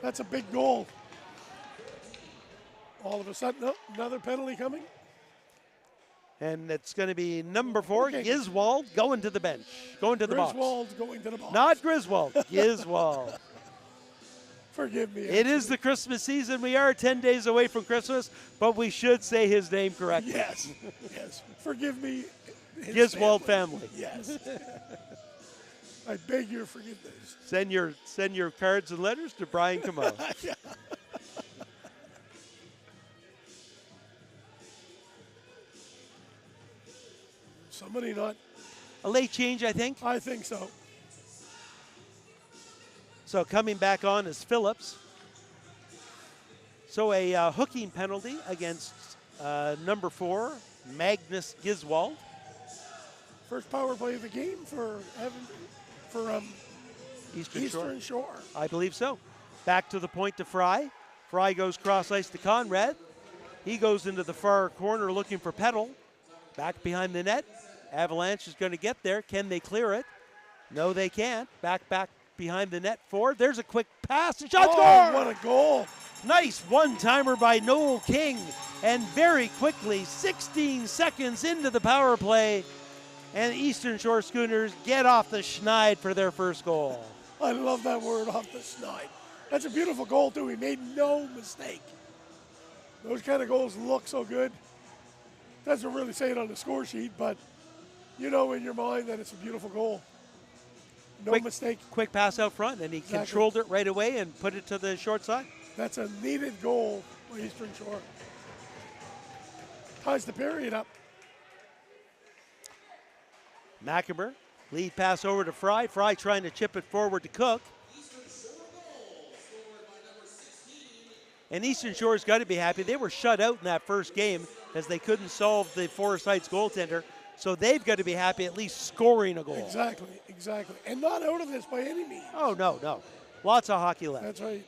B: That's a big goal. All of a sudden, another penalty coming.
A: And it's going to be number 4, Giswald, going to the bench, going to the box.
B: Griswold's going to the box.
A: Not Griswold, Giswald.
B: Forgive me.
A: It is the Christmas season. We are 10 days away from Christmas, but we should say his name correctly.
B: Yes, yes. Forgive me.
A: Giswald family.
B: Yes. I beg your forgiveness.
A: Send your cards and letters to Brian Camo.
B: Yeah. Somebody not.
A: A late change, I think.
B: I think so.
A: So coming back on is Phillips. So a hooking penalty against number 4, Magnus Giswald.
B: First power play of the game for Eastern Shore.
A: I believe so. Back to the point to Fry. Fry goes cross ice to Conrad. He goes into the far corner looking for Petal. Back behind the net. Avalanche is going to get there. Can they clear it? No, they can't. Back behind the net. Ford. There's a quick pass. And shot score!
B: What a goal.
A: Nice one-timer by Noel King. And very quickly, 16 seconds into the power play, and Eastern Shore Schooners get off the schneid for their first goal.
B: I love that word, off the schneid. That's a beautiful goal, too. He made no mistake. Those kind of goals look so good. Doesn't really say it on the score sheet, but you know in your mind that it's a beautiful goal. No mistake.
A: Quick pass out front, and he controlled it right away and put it to the short side.
B: That's a needed goal by Eastern Shore. Ties the period up.
A: Macamber, lead pass over to Fry. Fry trying to chip it forward to Cook. And Eastern Shore's got to be happy. They were shut out in that first game as they couldn't solve the Forest Heights goaltender. So they've got to be happy at least scoring a goal.
B: Exactly. And not out of this by any means.
A: Oh, no. Lots of hockey left.
B: That's right.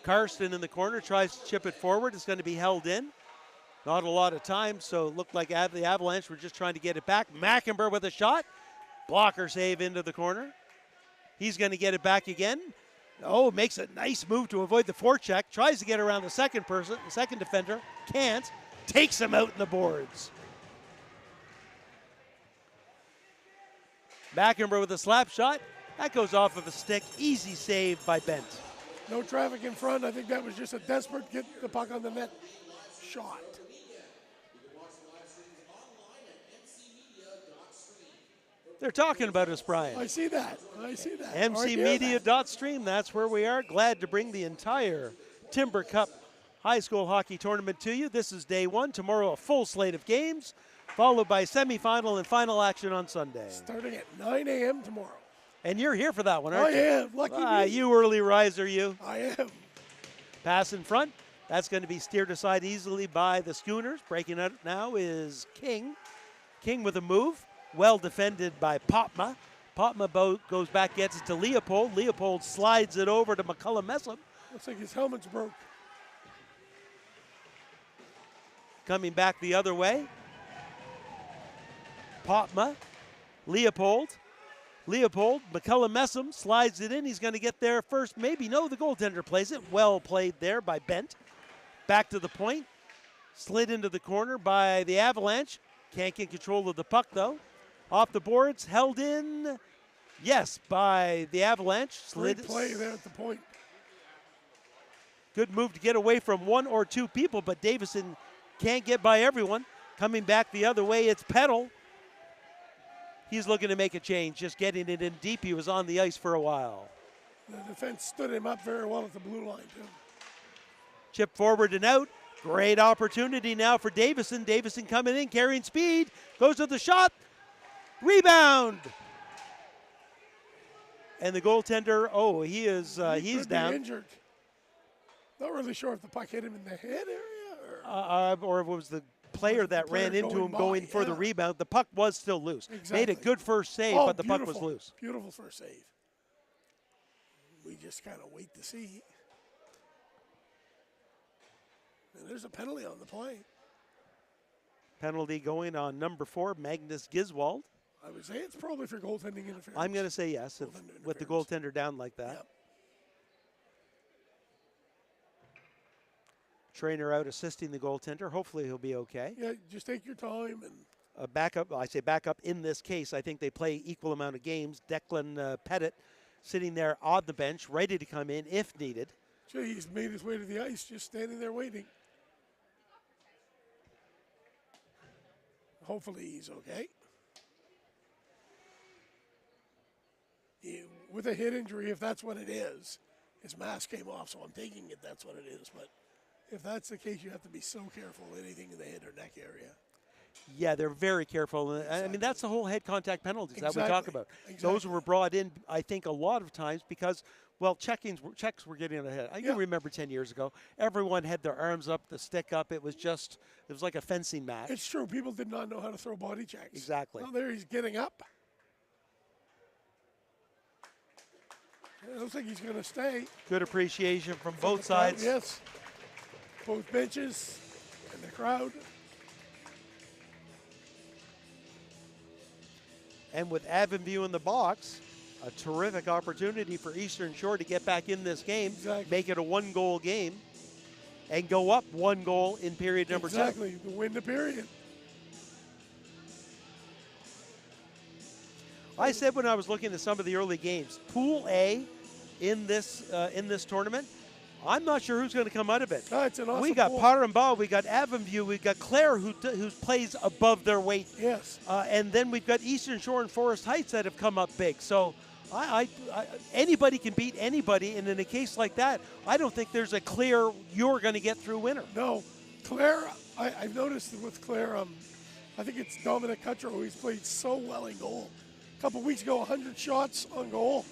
A: Karsten in the corner tries to chip it forward. It's going to be held in. Not a lot of time, so it looked like the Avalanche were just trying to get it back. Macamber with a shot. Blocker save into the corner. He's going to get it back again. Oh, makes a nice move to avoid the forecheck. Tries to get around the second defender. Can't. Takes him out in the boards. Macamber with a slap shot. That goes off of a stick. Easy save by Bent.
B: No traffic in front. I think that was just a desperate get the puck on the net shot.
A: They're talking about us, Brian.
B: I see that.
A: MCmedia.stream, that's where we are. Glad to bring the entire Timber Cup High School Hockey Tournament to you. This is day 1. Tomorrow, a full slate of games, followed by semifinal and final action on Sunday.
B: Starting at 9 a.m. tomorrow.
A: And you're here for that one, aren't you?
B: I am. Lucky me.
A: You early riser, you.
B: I am.
A: Pass in front. That's going to be steered aside easily by the Schooners. Breaking out now is King. King with a move. Well defended by Popma. Popma goes back, gets it to Leopold. Leopold slides it over to McCullum Messam.
B: Looks like his helmet's broke.
A: Coming back the other way. Popma. Leopold, McCullum Messam slides it in. He's going to get there first. Maybe no, the goaltender plays it. Well played there by Bent. Back to the point. Slid into the corner by the Avalanche. Can't get control of the puck, though. Off the boards, held in, yes, by the Avalanche.
B: Great play there at the point.
A: Good move to get away from one or two people, but Davison can't get by everyone. Coming back the other way, it's Petal. he's looking to make a change, just getting it in deep. He was on the ice for a while.
B: The defense stood him up very well at the blue line, too.
A: Chip forward and out. Great opportunity now for Davison. Davison coming in, carrying speed. Goes to the shot. Rebound. And the goaltender, he's down.
B: Injured. Not really sure if the puck hit him in the head area
A: or if it was the player that ran into him going for the rebound. The puck was still loose.
B: Exactly.
A: Made a good first save, but the puck was loose.
B: Beautiful first save. We just kind of wait to see. And there's a penalty on the play.
A: Penalty going on number 4, Magnus Giswald.
B: I would say it's probably for goaltending interference.
A: I'm going to say yes, with the goaltender down like that.
B: Yep.
A: Trainer out assisting the goaltender. Hopefully he'll be okay.
B: Yeah, just take your time. And
A: backup, I say backup in this case. I think they play equal amount of games. Declan Pettit sitting there on the bench, ready to come in if needed.
B: Sure, he's made his way to the ice, just standing there waiting. Hopefully he's okay. With a head injury, if that's what it is, his mask came off, so I'm taking it that's what it is. But if that's the case, you have to be so careful anything in the head or neck area.
A: Yeah, they're very careful. Exactly. I mean, that's the whole head contact penalties that we talk about.
B: Exactly.
A: Those were brought in, I think, a lot of times because, well, checks were getting ahead. I can remember 10 years ago, everyone had their arms up, the stick up. It was like a fencing match.
B: It's true. People did not know how to throw body checks.
A: Exactly.
B: Well, there he's getting up. It looks like he's going to stay.
A: Good appreciation from both sides.
B: Yes. Both benches and the crowd.
A: And with Avon in the box, a terrific opportunity for Eastern Shore to get back in this game, make it a 1-goal game, and go up 1 goal in period number 2.
B: Exactly, to win the period.
A: I said when I was looking at some of the early games, Pool A in this tournament, I'm not sure who's going to come out of it.
B: No, it's an awesome
A: we got
B: pool.
A: Par-En-Bas, we got Avon, we got Clare, who plays above their weight.
B: Yes.
A: And then we've got Eastern Shore and Forest Heights that have come up big. So anybody can beat anybody, and in a case like that, I don't think there's a clear you're going to get through winner.
B: No. Clare, I've noticed with Clare, I think it's Dominic Cutro, he's played so well in goal. A couple weeks ago, 100 shots on goal.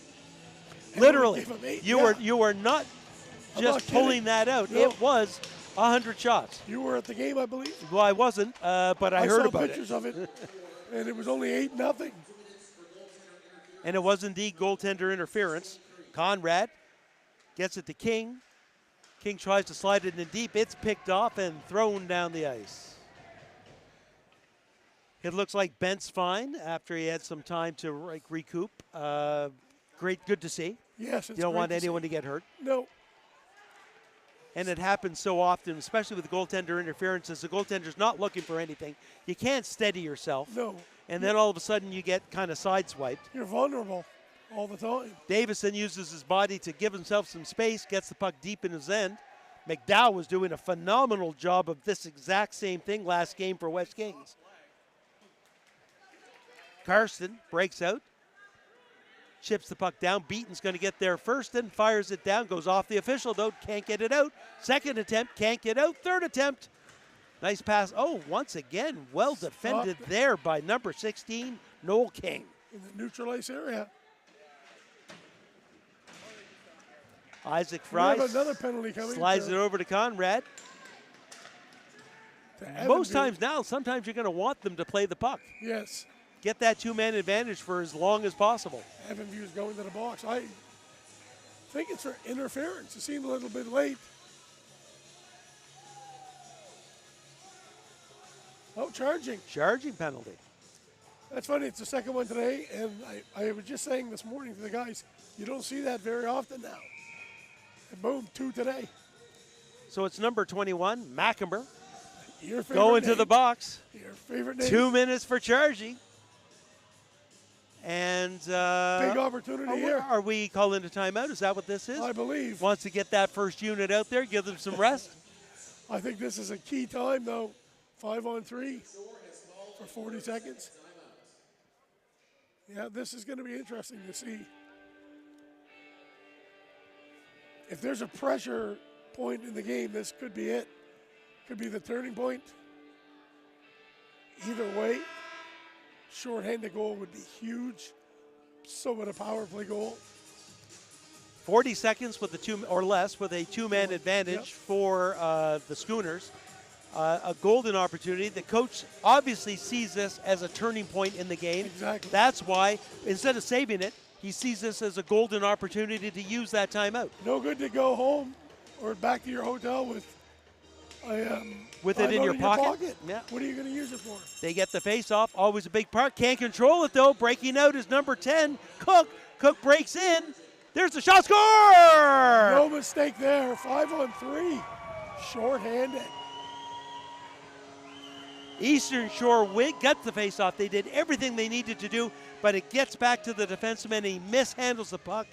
A: Literally. You were not just pulling that out.
B: No.
A: It was 100 shots.
B: You were at the game, I believe?
A: Well, I wasn't, but I heard about it.
B: I saw pictures of it, and it was only 8-0.
A: And it was indeed goaltender interference. Conrad gets it to King. King tries to slide it in deep. It's picked off and thrown down the ice. It looks like Bent's fine after he had some time to recoup. Good to see.
B: Yes, it's
A: you don't want anyone to get hurt.
B: No.
A: And it happens so often, especially with goaltender interferences. The goaltender's not looking for anything. You can't steady yourself.
B: No.
A: And then all of a sudden you get kind of sideswiped.
B: You're vulnerable all the time.
A: Davison uses his body to give himself some space, gets the puck deep in his end. McDowell was doing a phenomenal job of this exact same thing last game for West Kings. Karsten breaks out, chips the puck down. Beaton's going to get there first and fires it down. Goes off the official, though. Can't get it out. Second attempt, can't get out. Third attempt. Nice pass. Oh, once again, well defended there by number 16, Noel King.
B: In the neutral ice area.
A: Isaac Fry
B: another penalty coming.
A: Slides it over to Conrad. Most times now, sometimes you're going to want them to play the puck.
B: Yes.
A: Get that 2-man advantage for as long as possible.
B: Avonview is going to the box. I think it's for interference. It seemed a little bit late. Oh, charging.
A: Charging penalty.
B: That's funny. It's the second one today, and I was just saying this morning to the guys, you don't see that very often now. And boom, 2 today.
A: So it's number 21, Macamber,
B: Your favorite
A: going
B: name.
A: to the box.
B: Your favorite name.
A: 2 minutes for charging. And
B: big opportunity here.
A: Are we calling a timeout? Is that what this is?
B: I believe.
A: Wants to get that first unit out there, give them some rest.
B: I think this is a key time, though. 5-on-3 for 40 seconds. Yeah, this is going to be interesting to see. If there's a pressure point in the game, this could be it. Could be the turning point. Either way, shorthanded goal would be huge. So would a power play goal.
A: 40 seconds with the two or less with a two-man advantage for the Schooners. A golden opportunity. The coach obviously sees this as a turning point in the game.
B: Exactly.
A: That's why, instead of saving it, he sees this as a golden opportunity to use that timeout.
B: No good to go home or back to your hotel with
A: it in your pocket. Yeah.
B: What are you going to use it for?
A: They get the face-off. Always a big part. Can't control it, though. Breaking out is number 10, Cook. Cook breaks in. There's the shot. Score!
B: No mistake there. 5-on-3. Short-handed.
A: Eastern Shore gets the face-off. They did everything they needed to do, but it gets back to the defenseman. He mishandles the puck.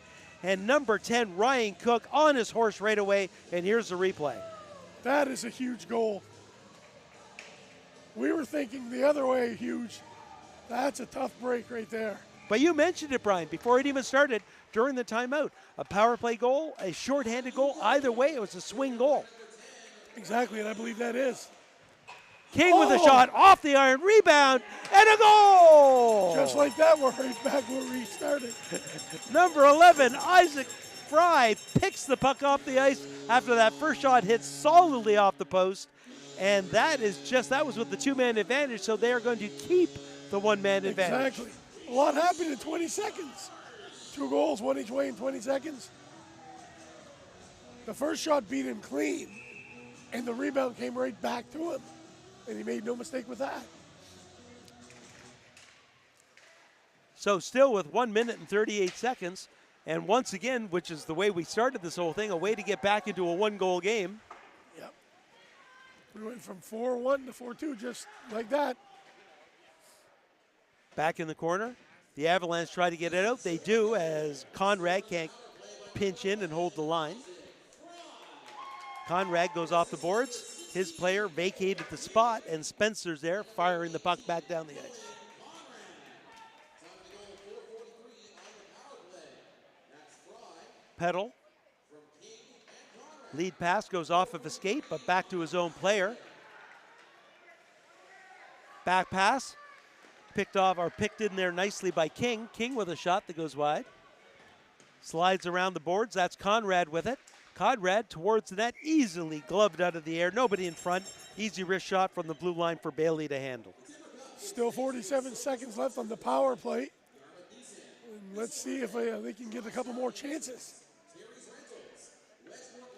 A: And number 10, Ryan Cook, on his horse right away. And here's the replay.
B: That is a huge goal. We were thinking the other way, huge. That's a tough break right there.
A: But you mentioned it, Brian, before it even started, during the timeout. A power play goal, a shorthanded goal, either way, it was a swing goal.
B: Exactly, and I believe that is.
A: King with a shot off the iron, rebound, and a goal!
B: Just like that, we're right back where we started.
A: Number 11, Isaac Fry picks the puck off the ice after that first shot hits solidly off the post. And that was with the two-man advantage, so they are going to keep the one-man advantage.
B: Exactly. A lot happened in 20 seconds. 2 goals, one each way in 20 seconds. The first shot beat him clean, and the rebound came right back to him. And he made no mistake with that.
A: So still with 1 minute and 38 seconds, and once again, which is the way we started this whole thing, a way to get back into a one-goal game.
B: Yep. We went from 4-1 to 4-2 just like that.
A: Back in the corner. The Avalanche try to get it out. They do, as Conrad can't pinch in and hold the line. Conrad goes off the boards. His player vacated the spot, and Spencer's there firing the puck back down the ice. Peddle. Lead pass goes off of a skate, but back to his own player. Back pass. Picked in there nicely by King. King with a shot that goes wide. Slides around the boards. That's Conrad with it. Conrad towards the net, easily gloved out of the air. Nobody in front. Easy wrist shot from the blue line for Bailey to handle.
B: Still 47 seconds left on the power play. And let's see if they can get a couple more chances.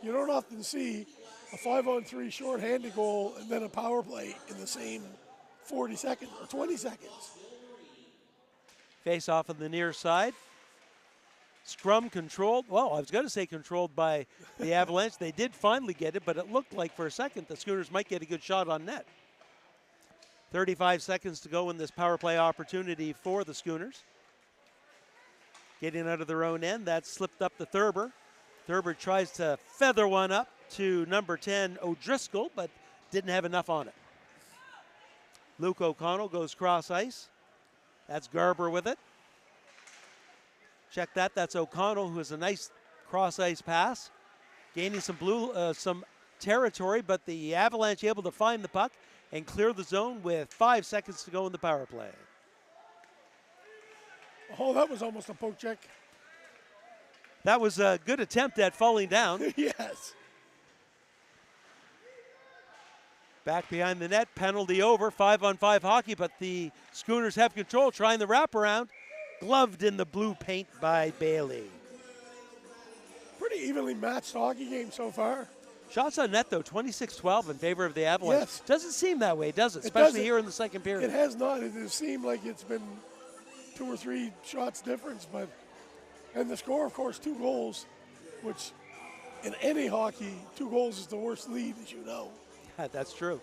B: You don't often see a 5-on-3 short-handed goal and then a power play in the same 40 seconds or 20 seconds.
A: Face off on the near side. Scrum controlled. Well, I was going to say controlled by the Avalanche. They did finally get it, but it looked like for a second the Schooners might get a good shot on net. 35 seconds to go in this power play opportunity for the Schooners. Getting out of their own end. That slipped up to Thurber. Thurber tries to feather one up to number 10, O'Driscoll, but didn't have enough on it. Luke O'Connell goes cross ice. That's Garber with it. Check that. That's O'Connell, who has a nice cross ice pass, gaining some territory, but the Avalanche able to find the puck and clear the zone with 5 seconds to go in the power play.
B: Oh, that was almost a poke check.
A: That was a good attempt at falling down.
B: Yes.
A: Back behind the net, penalty over, 5-on-5 hockey, but the Schooners have control, trying the wraparound. Gloved in the blue paint by Bailey.
B: Pretty evenly matched hockey game so far.
A: Shots on net, though, 26-12 in favor of the Avalanche.
B: Yes.
A: Doesn't seem that way, does it? Especially here in the second period.
B: It has not. It has seemed like it's been 2 or 3 shots difference, and the score, of course, 2 goals, which in any hockey, 2 goals is the worst lead, as you know.
A: That's true.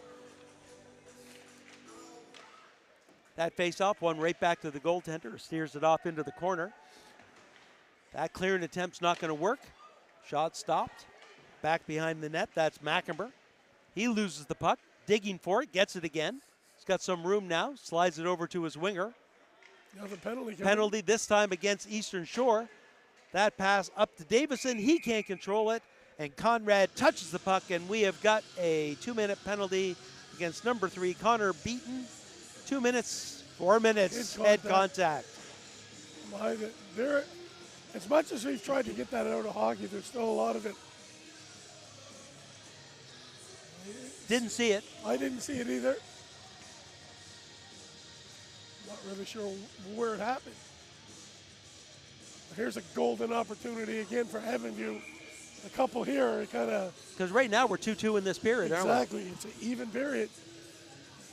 A: That face-off, one right back to the goaltender, steers it off into the corner. That clearing attempt's not going to work. Shot stopped. Back behind the net, that's Mackenber. He loses the puck, digging for it, gets it again. He's got some room now, slides it over to his winger.
B: Another penalty.
A: Penalty this time against Eastern Shore. That pass up to Davison. He can't control it. And Conrad touches the puck, and we have got a 2-minute penalty against number 3, Connor Beaton. 2 minutes, 4 minutes, head contact.
B: As much as we've tried to get that out of hockey, there's still a lot of it.
A: Didn't see it.
B: I didn't see it either. Not really sure where it happened. But here's a golden opportunity again for Evanview. A couple here, kind of.
A: Because right now we're 2-2 in this period, aren't we?
B: Exactly. It's an even period.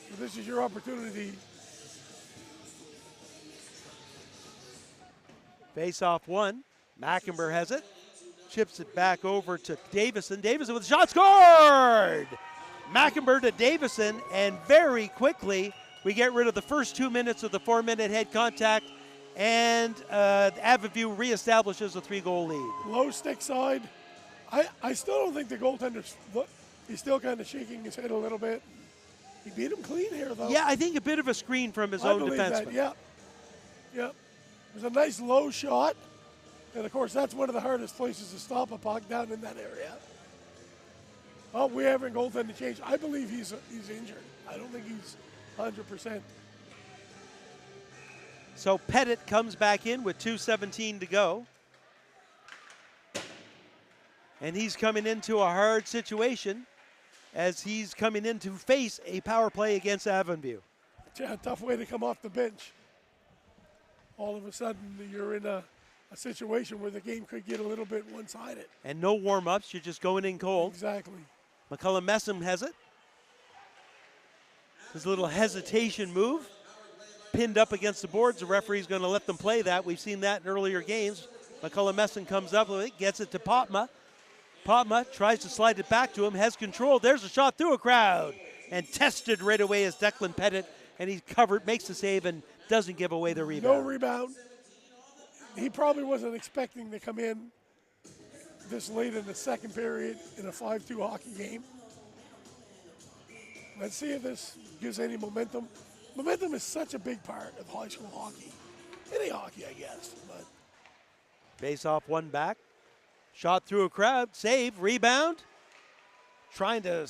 B: So this is your opportunity.
A: Face-off one. Mackenber has it. Chips it back over to Davison. Davison with a shot, scored! Mackenber to Davison, and very quickly we get rid of the first 2 minutes of the 4-minute head contact, and Avonview reestablishes a 3-goal lead.
B: Low stick side. I still don't think the goaltender's, he's still kind of shaking his head a little bit. He beat him clean here, though.
A: Yeah, I think a bit of a screen from his own defenseman.
B: That, yeah. Yeah. It was a nice low shot. And, of course, that's one of the hardest places to stop a puck, down in that area. Oh, we haven't goaltending change. I believe he's injured. I don't think he's 100%.
A: So Pettit comes back in with 2:17 to go. And he's coming into a hard situation as he's coming in to face a power play against Avonview.
B: Yeah, tough way to come off the bench. All of a sudden, you're in a situation where the game could get a little bit one-sided.
A: And no warm-ups, you're just going in cold.
B: Exactly.
A: McCullum Messam has it. His little hesitation move. Pinned up against the boards. The referee's going to let them play that. We've seen that in earlier games. McCullum Messam comes up with it, gets it to Potma. Potma tries to slide it back to him, has control. There's a shot through a crowd. And tested right away as Declan Pettit. And he's covered, makes the save, and doesn't give away the rebound.
B: No rebound. He probably wasn't expecting to come in this late in the second period in a 5-2 hockey game. Let's see if this gives any momentum. Momentum is such a big part of high school hockey. Any hockey, I guess. But
A: face off one back. Shot through a crowd. Save. Rebound. Trying to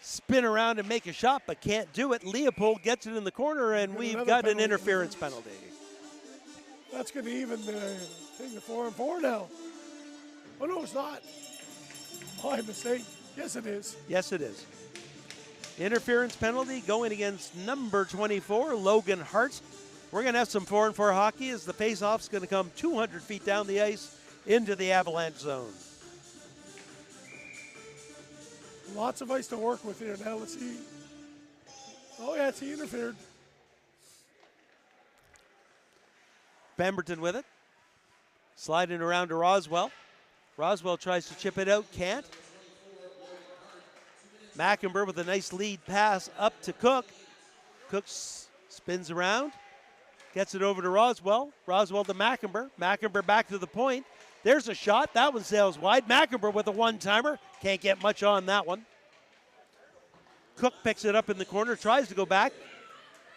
A: spin around and make a shot, but can't do it. Leopold gets it in the corner, and we've got an interference penalty.
B: That's going to even the 4-on-4 now. Oh, no, it's not. My mistake. Yes, it is.
A: Yes, it is. Interference penalty going against number 24, Logan Hart. We're going to have some 4-on-4 hockey as the face-off's going to come 200 feet down the ice into the Avalanche zone.
B: Lots of ice to work with here. Now let's see. Oh, yeah, he interfered.
A: Pemberton with it. Sliding around to Roswell. Roswell tries to chip it out, can't. Mackenber with a nice lead pass up to Cook. Cook spins around, gets it over to Roswell. Roswell to Mackenber. Mackenber back to the point. There's a shot. That one sails wide. Mackenber with a one-timer. Can't get much on that one. Cook picks it up in the corner, tries to go back.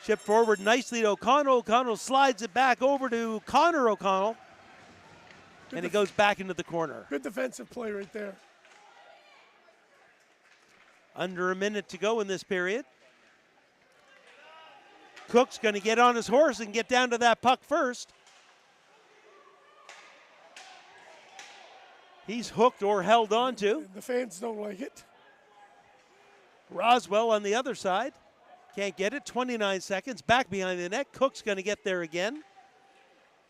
A: Chip forward nicely to O'Connell. O'Connell slides it back over to Connor O'Connell. And it goes back into the corner.
B: Good defensive play right there.
A: Under a minute to go in this period. Cook's going to get on his horse and get down to that puck first. He's hooked or held onto.
B: The fans don't like it.
A: Roswell on the other side. Can't get it. 29 seconds. Back behind the net. Cook's going to get there again.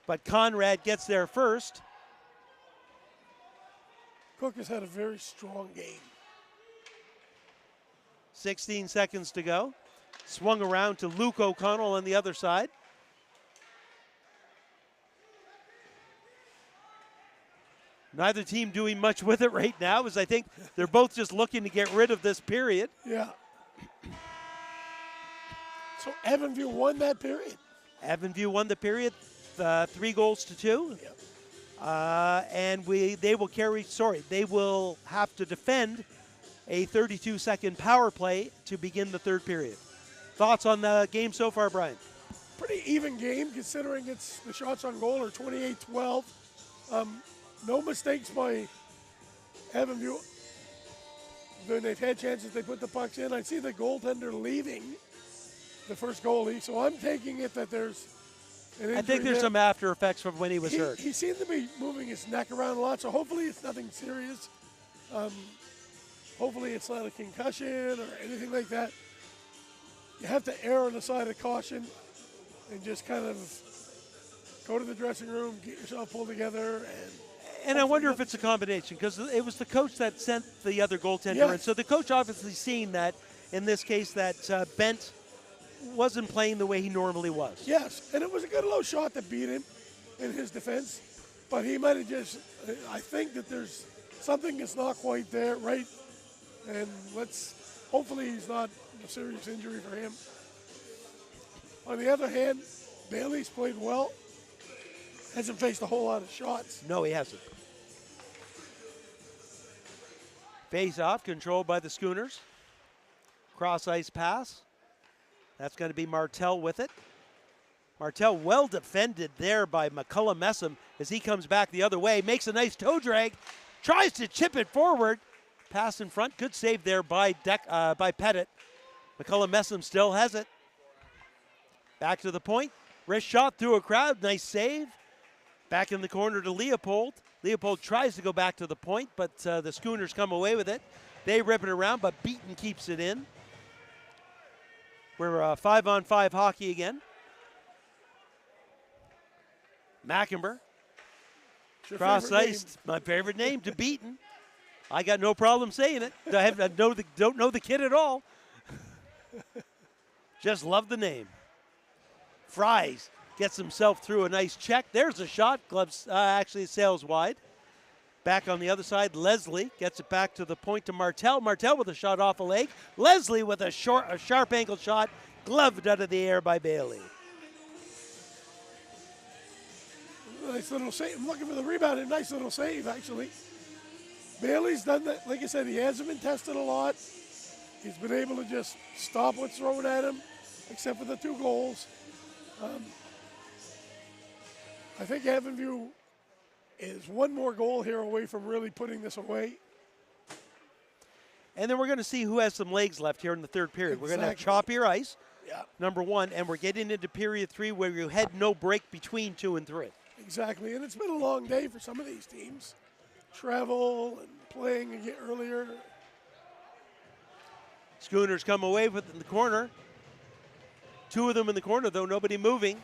A: But Conrad gets there first.
B: Cook has had a very strong game.
A: 16 seconds to go. Swung around to Luke O'Connell on the other side. Neither team doing much with it right now, as I think they're both just looking to get rid of this period.
B: Yeah. So Avonview won that period.
A: Avonview won the period, 3-2.
B: Yep.
A: And they will have to defend a 32-second power play to begin the third period. Thoughts on the game so far, Brian?
B: pretty even game considering the shots on goal are 28-12. No mistakes by Avon. When they've had chances, they put the pucks in. I see the goaltender leaving the first goalie, so I'm taking it that there's an injury.
A: I think there's some after effects from when he was hurt.
B: He seemed to be moving his neck around a lot, so hopefully it's nothing serious. Hopefully it's not a concussion or anything like that. You have to err on the side of caution and just kind of go to the dressing room, get yourself pulled together,
A: and I wonder if it's a combination, because it was the coach that sent the other goaltender
B: Yes.
A: in. So the coach obviously seen that, in this case, that Bent wasn't playing the way he normally was.
B: Yes, and it was a good low shot that beat him in his defense, but he might have just, I think that there's something that's not quite there, right? And hopefully he's not a serious injury for him. On the other hand, Bailey's played well. Hasn't faced a whole lot of shots.
A: No, he hasn't. Face off, controlled by the Schooners. Cross ice pass. That's going to be Martel with it. Martel well defended there by McCullough Messam as he comes back the other way. Makes a nice toe drag. Tries to chip it forward. Pass in front. Good save there by Pettit. McCullough Messam still has it. Back to the point. Wrist shot through a crowd. Nice save. Back in the corner to Leopold. Leopold tries to go back to the point, but the Schooners come away with it. They rip it around, but Beaton keeps it in. We're 5-on-5 hockey again. Mackenber. Cross ice, my favorite name, to Beaton. I got no problem saying it. I don't know the kid at all. Just love the name. Fries gets himself through a nice check. There's a shot. Gloves actually sails wide. Back on the other side, Leslie gets it back to the point to Martel. Martel with a shot off a leg. Leslie with a sharp angle shot, gloved out of the air by Bailey.
B: Nice little save. I'm looking for the rebound. A nice little save, actually. Bailey's done that. Like I said, he hasn't been tested a lot. He's been able to just stop what's thrown at him, except for the 2 goals. I think Avonview is one more goal here away from really putting this away.
A: And then we're going to see who has some legs left here in the third period.
B: Exactly.
A: We're going to have choppier ice,
B: Yeah.
A: number 1, and we're getting into period 3 where you had no break between 2 and 3.
B: Exactly, and it's been a long day for some of these teams. Travel and playing again earlier.
A: Schooners come away with it in the corner. 2 of them in the corner, though, nobody moving.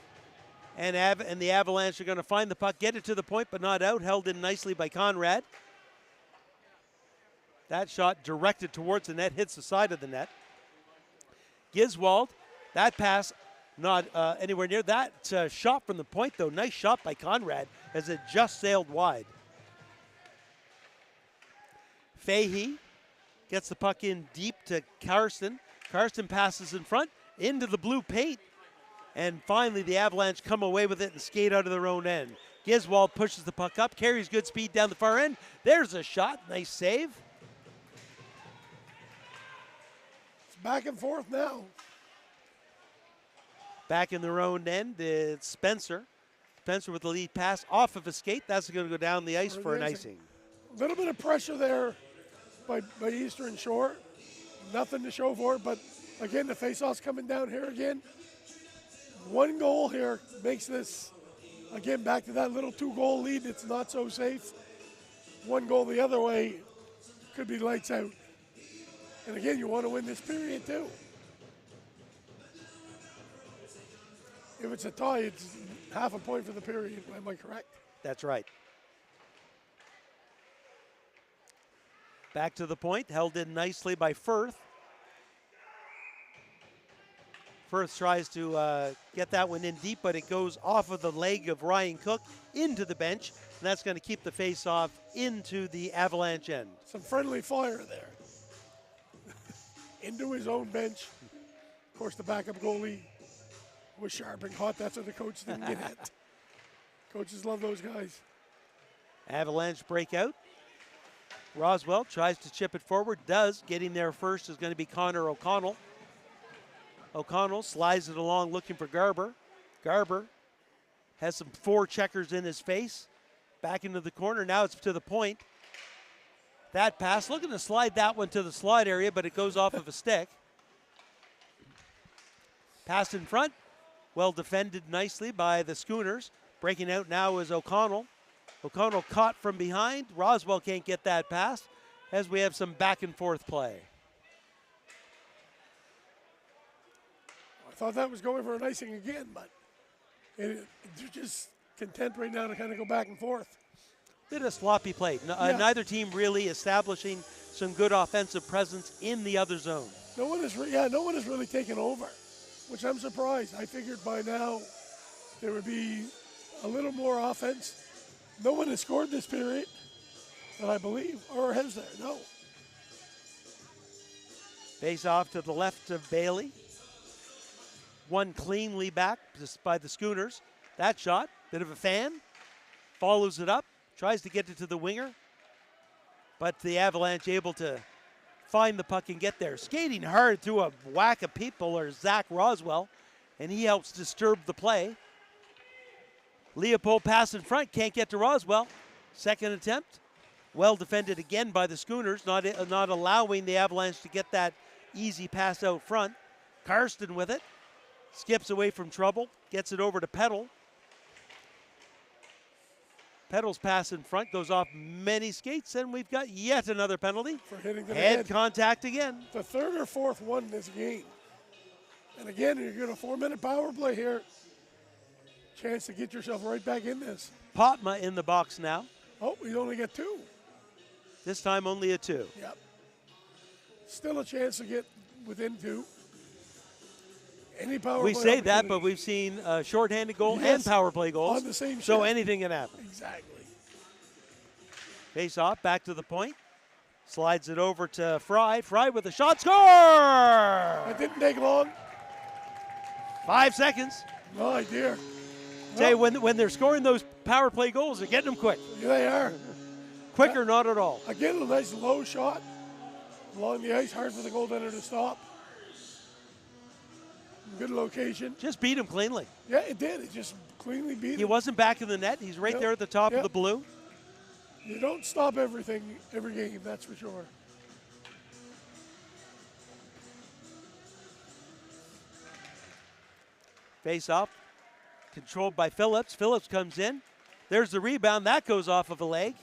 A: And the Avalanche are going to find the puck, get it to the point, but not out. Held in nicely by Conrad. That shot directed towards the net, hits the side of the net. Giswald, that pass not anywhere near. That shot from the point, though, nice shot by Conrad as it just sailed wide. Fahey gets the puck in deep to Karsten. Karsten passes in front into the blue paint. And finally, the Avalanche come away with it and skate out of their own end. Giswald pushes the puck up, carries good speed down the far end. There's a shot, nice save.
B: It's back and forth now.
A: Back in their own end, it's Spencer. Spencer with the lead pass off of a skate. That's going to go down the ice for an icing.
B: A little bit of pressure there by Eastern Shore. Nothing to show for it, but again, the faceoff's coming down here again. 1 goal here makes this, again, back to that little 2-goal lead. It's not so safe. 1 goal the other way could be lights out. And again, you want to win this period too. If it's a tie, it's half a point for the period. Am I correct?
A: That's right. Back to the point, held in nicely by Firth. Firth tries to get that one in deep, but it goes off of the leg of Ryan Cook into the bench, and that's going to keep the face-off into the Avalanche end.
B: Some friendly fire there. Into his own bench. Of course, the backup goalie was sharp and hot. That's what the coach didn't get at. Coaches love those guys.
A: Avalanche breakout. Roswell tries to chip it forward, does. Getting there first is going to be Connor O'Connell. O'Connell slides it along looking for Garber. Garber has some four checkers in his face. Back into the corner. Now it's to the point. That pass, looking to slide that one to the slot area, but it goes off of a stick. Pass in front. Well defended nicely by the Schooners. Breaking out now is O'Connell. O'Connell caught from behind. Roswell can't get that pass as we have some back and forth play.
B: I thought that was going for an icing again, but they're just content right now to kind of go back and forth.
A: Bit of sloppy play. Neither team really establishing some good offensive presence in the other zone.
B: No one has really taken over, which I'm surprised. I figured by now there would be a little more offense. No one has scored this period, that I believe, or has there? No.
A: Face off to the left of Bailey. One cleanly back just by the Schooners. That shot, bit of a fan, follows it up, tries to get it to the winger, but the Avalanche able to find the puck and get there. Skating hard through a whack of people are Zach Roswell, and he helps disturb the play. Leopold pass in front, can't get to Roswell. Second attempt, well defended again by the Schooners, not allowing the Avalanche to get that easy pass out front. Karsten with it, skips away from trouble, gets it over to Peddle. Peddle's pass in front goes off many skates, and we've got yet another penalty.
B: For hitting the
A: head contact again.
B: The third or fourth one in this game. And again, you're getting a 4-minute power play here. Chance to get yourself right back in this.
A: Potma in the box now.
B: Oh, we only get two.
A: This time only a 2.
B: Yep. Still a chance to get within 2. Any power
A: we
B: play
A: say that, but we've seen a shorthanded goal and power play goals.
B: On the same
A: so
B: shift.
A: Anything can happen.
B: Exactly.
A: Face off, back to the point. Slides it over to Fry. Fry with a shot. Score! That
B: didn't take long.
A: 5 seconds.
B: Oh, dear.
A: Say, when they're scoring those power play goals, they're getting them quick.
B: Yeah, they are.
A: Quicker, not at all.
B: Again, a nice low shot along the ice. Hard for the goaltender to stop. Good location.
A: Just beat him cleanly.
B: Yeah, it did. It just cleanly beat him.
A: He wasn't back in the net. He's right there at the top of the blue.
B: You don't stop everything every game, that's for sure.
A: Face off. Controlled by Phillips. Phillips comes in. There's the rebound. That goes off of a leg.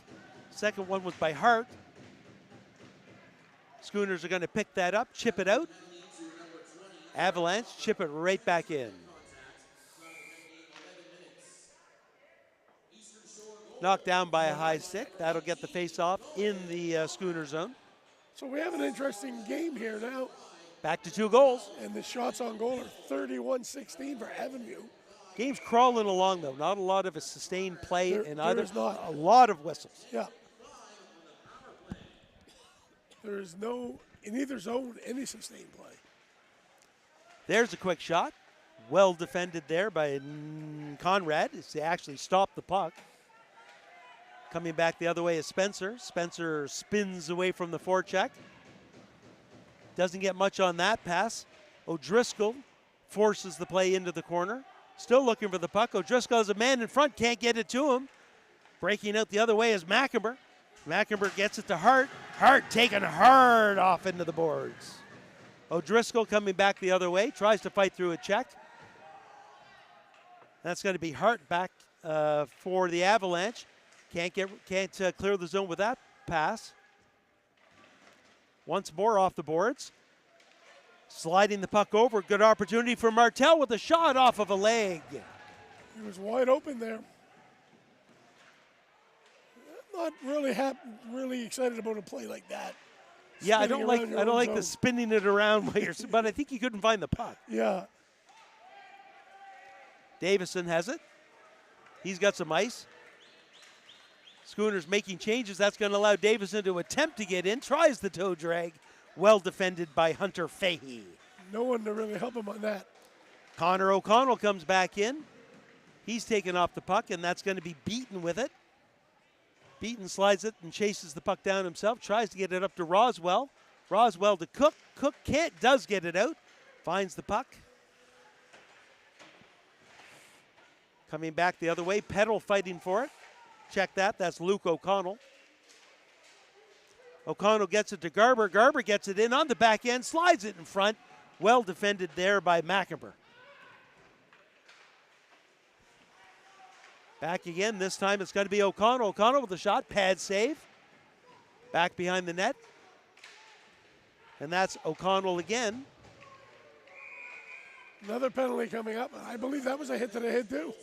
A: Second one was by Hart. Schooners are going to pick that up, chip it out. Avalanche chip it right back in. Knocked down by a high stick. That'll get the face-off in the Schooner zone.
B: So we have an interesting game here now.
A: Back to 2 goals.
B: And the shots on goal are 31-16 for Avonview.
A: Game's crawling along, though. Not a lot of a sustained play in either.
B: Not.
A: A lot of whistles.
B: Yeah. There is no, in either zone, any sustained play.
A: There's a quick shot. Well defended there by Conrad. He actually stopped the puck. Coming back the other way is Spencer. Spencer spins away from the forecheck. Doesn't get much on that pass. O'Driscoll forces the play into the corner. Still looking for the puck. O'Driscoll has a man in front, can't get it to him. Breaking out the other way is Mackenber. Mackenber gets it to Hart. Hart taking hard off into the boards. O'Driscoll coming back the other way, tries to fight through a check. That's going to be Hart back for the Avalanche. Can't clear the zone with that pass. Once more off the boards. Sliding the puck over. Good opportunity for Martel with a shot off of a leg.
B: He was wide open there. Not really excited about a play like that.
A: Yeah, I don't like the spinning it around while you're, but I think he couldn't find the puck.
B: Yeah.
A: Davison has it. He's got some ice. Schooner's making changes. That's going to allow Davison to attempt to get in. Tries the toe drag. Well defended by Hunter Fahey.
B: No one to really help him on that.
A: Connor O'Connell comes back in. He's taken off the puck, and that's going to be Beaton with it. Beaton slides it and chases the puck down himself. Tries to get it up to Roswell. Roswell to Cook. Cook does get it out. Finds the puck. Coming back the other way, Petal fighting for it. Check that, that's Luke O'Connell. O'Connell gets it to Garber. Garber gets it in on the back end, slides it in front. Well defended there by McIntyre. Back again, this time it's going to be O'Connell. O'Connell with the shot, pad save. Back behind the net. And that's O'Connell again.
B: Another penalty coming up. I believe that was a hit to the head too.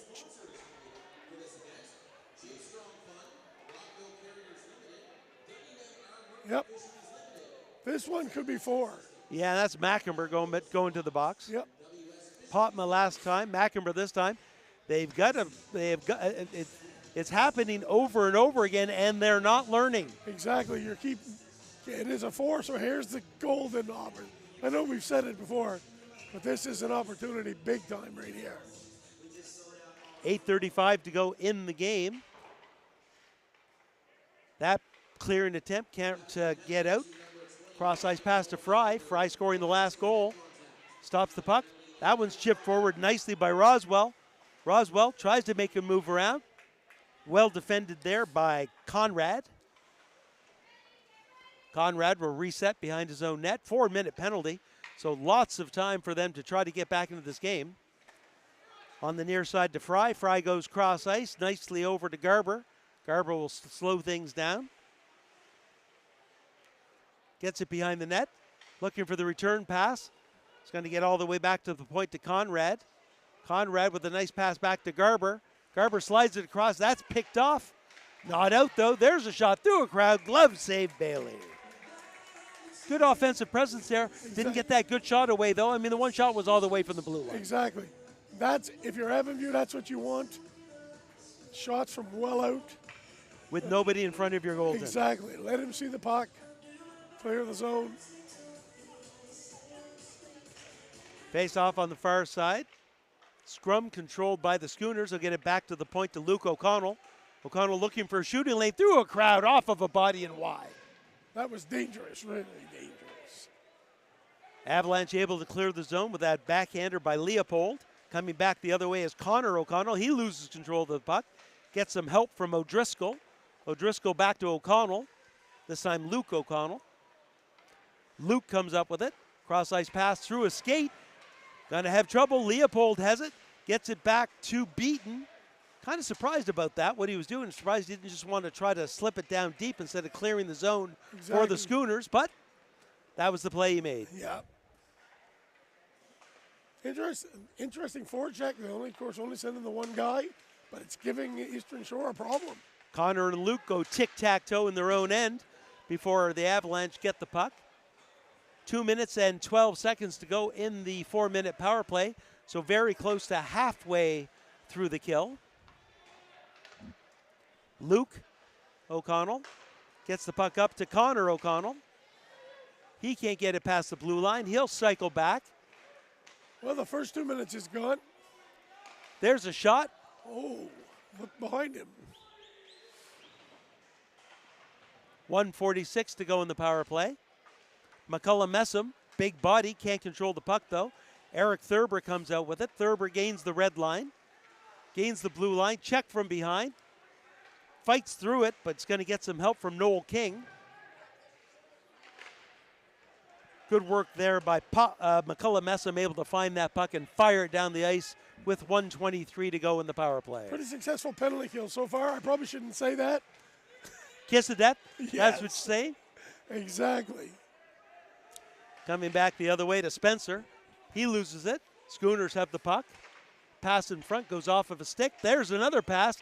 B: Yep. This one could be 4.
A: Yeah, that's McIntyre going to the box.
B: Yep.
A: Potma last time, McIntyre this time. It's happening over and over again, and they're not learning.
B: Exactly. It is a 4, so here's the golden opportunity. I know we've said it before, but this is an opportunity big time right here.
A: 8:35 to go in the game. That clearing attempt can't get out. Cross ice pass to Fry. Fry scoring the last goal. Stops the puck. That one's chipped forward nicely by Roswell. Roswell tries to make a move around. Well defended there by Conrad. Conrad will reset behind his own net. 4-minute penalty. So lots of time for them to try to get back into this game. On the near side to Fry. Fry goes cross ice. Nicely over to Garber. Garber will slow things down. Gets it behind the net. Looking for the return pass. It's going to get all the way back to the point to Conrad. Conrad with a nice pass back to Garber. Garber slides it across. That's picked off. Not out, though. There's a shot through a crowd. Glove save Bailey. Good offensive presence there. Exactly. Didn't get that good shot away, though. I mean, the one shot was all the way from the blue line.
B: Exactly. If you're Avonview, that's what you want. Shots from well out.
A: With nobody in front of your goaltender.
B: Exactly. Let him see the puck. Clear the zone.
A: Face off on the far side. Scrum controlled by the Schooners. They'll get it back to the point to Luke O'Connell. O'Connell looking for a shooting lane through a crowd, off of a body and wide.
B: That was dangerous, really dangerous.
A: Avalanche able to clear the zone with that backhander by Leopold. Coming back the other way is Connor O'Connell. He loses control of the puck. Gets some help from O'Driscoll. O'Driscoll back to O'Connell. This time Luke O'Connell. Luke comes up with it. Cross ice pass through a skate. Gonna have trouble. Leopold has it. Gets it back to Beaton. Kind of surprised about that, what he was doing. Surprised he didn't just want to try to slip it down deep instead of clearing the zone for the Schooners, but that was the play he made.
B: Yeah. Interesting forecheck. They only sending the one guy, but it's giving Eastern Shore a problem.
A: Connor and Luke go tic-tac-toe in their own end before the Avalanche get the puck. 2 minutes and 12 seconds to go in the 4-minute power play, so very close to halfway through the kill. Luke O'Connell gets the puck up to Connor O'Connell. He can't get it past the blue line. He'll cycle back.
B: Well, the first 2 minutes is gone.
A: There's a shot.
B: Oh, look behind him.
A: 1:46 to go in the power play. McCullough Messam, big body, can't control the puck though. Eric Thurber comes out with it. Thurber gains the red line, gains the blue line, check from behind. Fights through it, but it's going to get some help from Noel King. Good work there by McCullough Messam, able to find that puck and fire it down the ice with 1:23 to go in the power play.
B: Pretty successful penalty kill so far. I probably shouldn't say that.
A: Kiss of death,
B: yes.
A: That's what you say?
B: Exactly.
A: Coming back the other way to Spencer. He loses it. Schooners have the puck. Pass in front, goes off of a stick. There's another pass.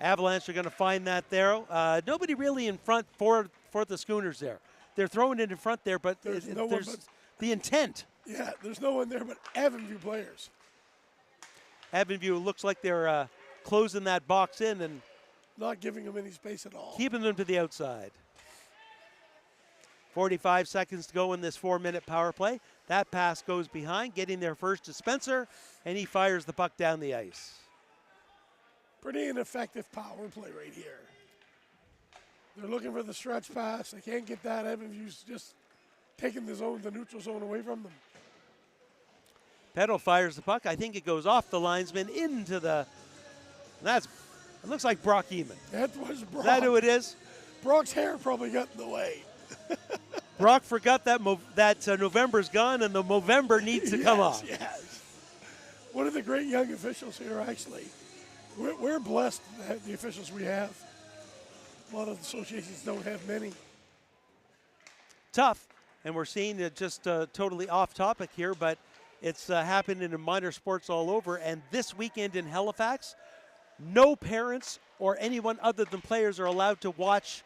A: Avalanche are going to find that there. Nobody really in front for the Schooners there. They're throwing it in front there, but there's the intent.
B: Yeah, there's no one there but Avonview players.
A: Avonview looks like they're closing that box in and
B: not giving them any space at all.
A: Keeping them to the outside. 45 seconds to go in this 4-minute power play. That pass goes behind, getting there first to Spencer, and he fires the puck down the ice.
B: Pretty ineffective power play right here. They're looking for the stretch pass. They can't get that. Avonview's just taking the neutral zone away from them.
A: Petal fires the puck. I think it goes off the linesman into the It looks like Brock Eamon.
B: That was Brock.
A: Is that who it is?
B: Brock's hair probably got in the way.
A: Brock forgot that November's gone and the Movember needs to come off.
B: Yes. One of the great young officials here, actually. We're blessed to have the officials we have. A lot of associations don't have many.
A: Tough, and we're seeing it just totally off topic here, but it's happening in minor sports all over. And this weekend in Halifax, no parents or anyone other than players are allowed to watch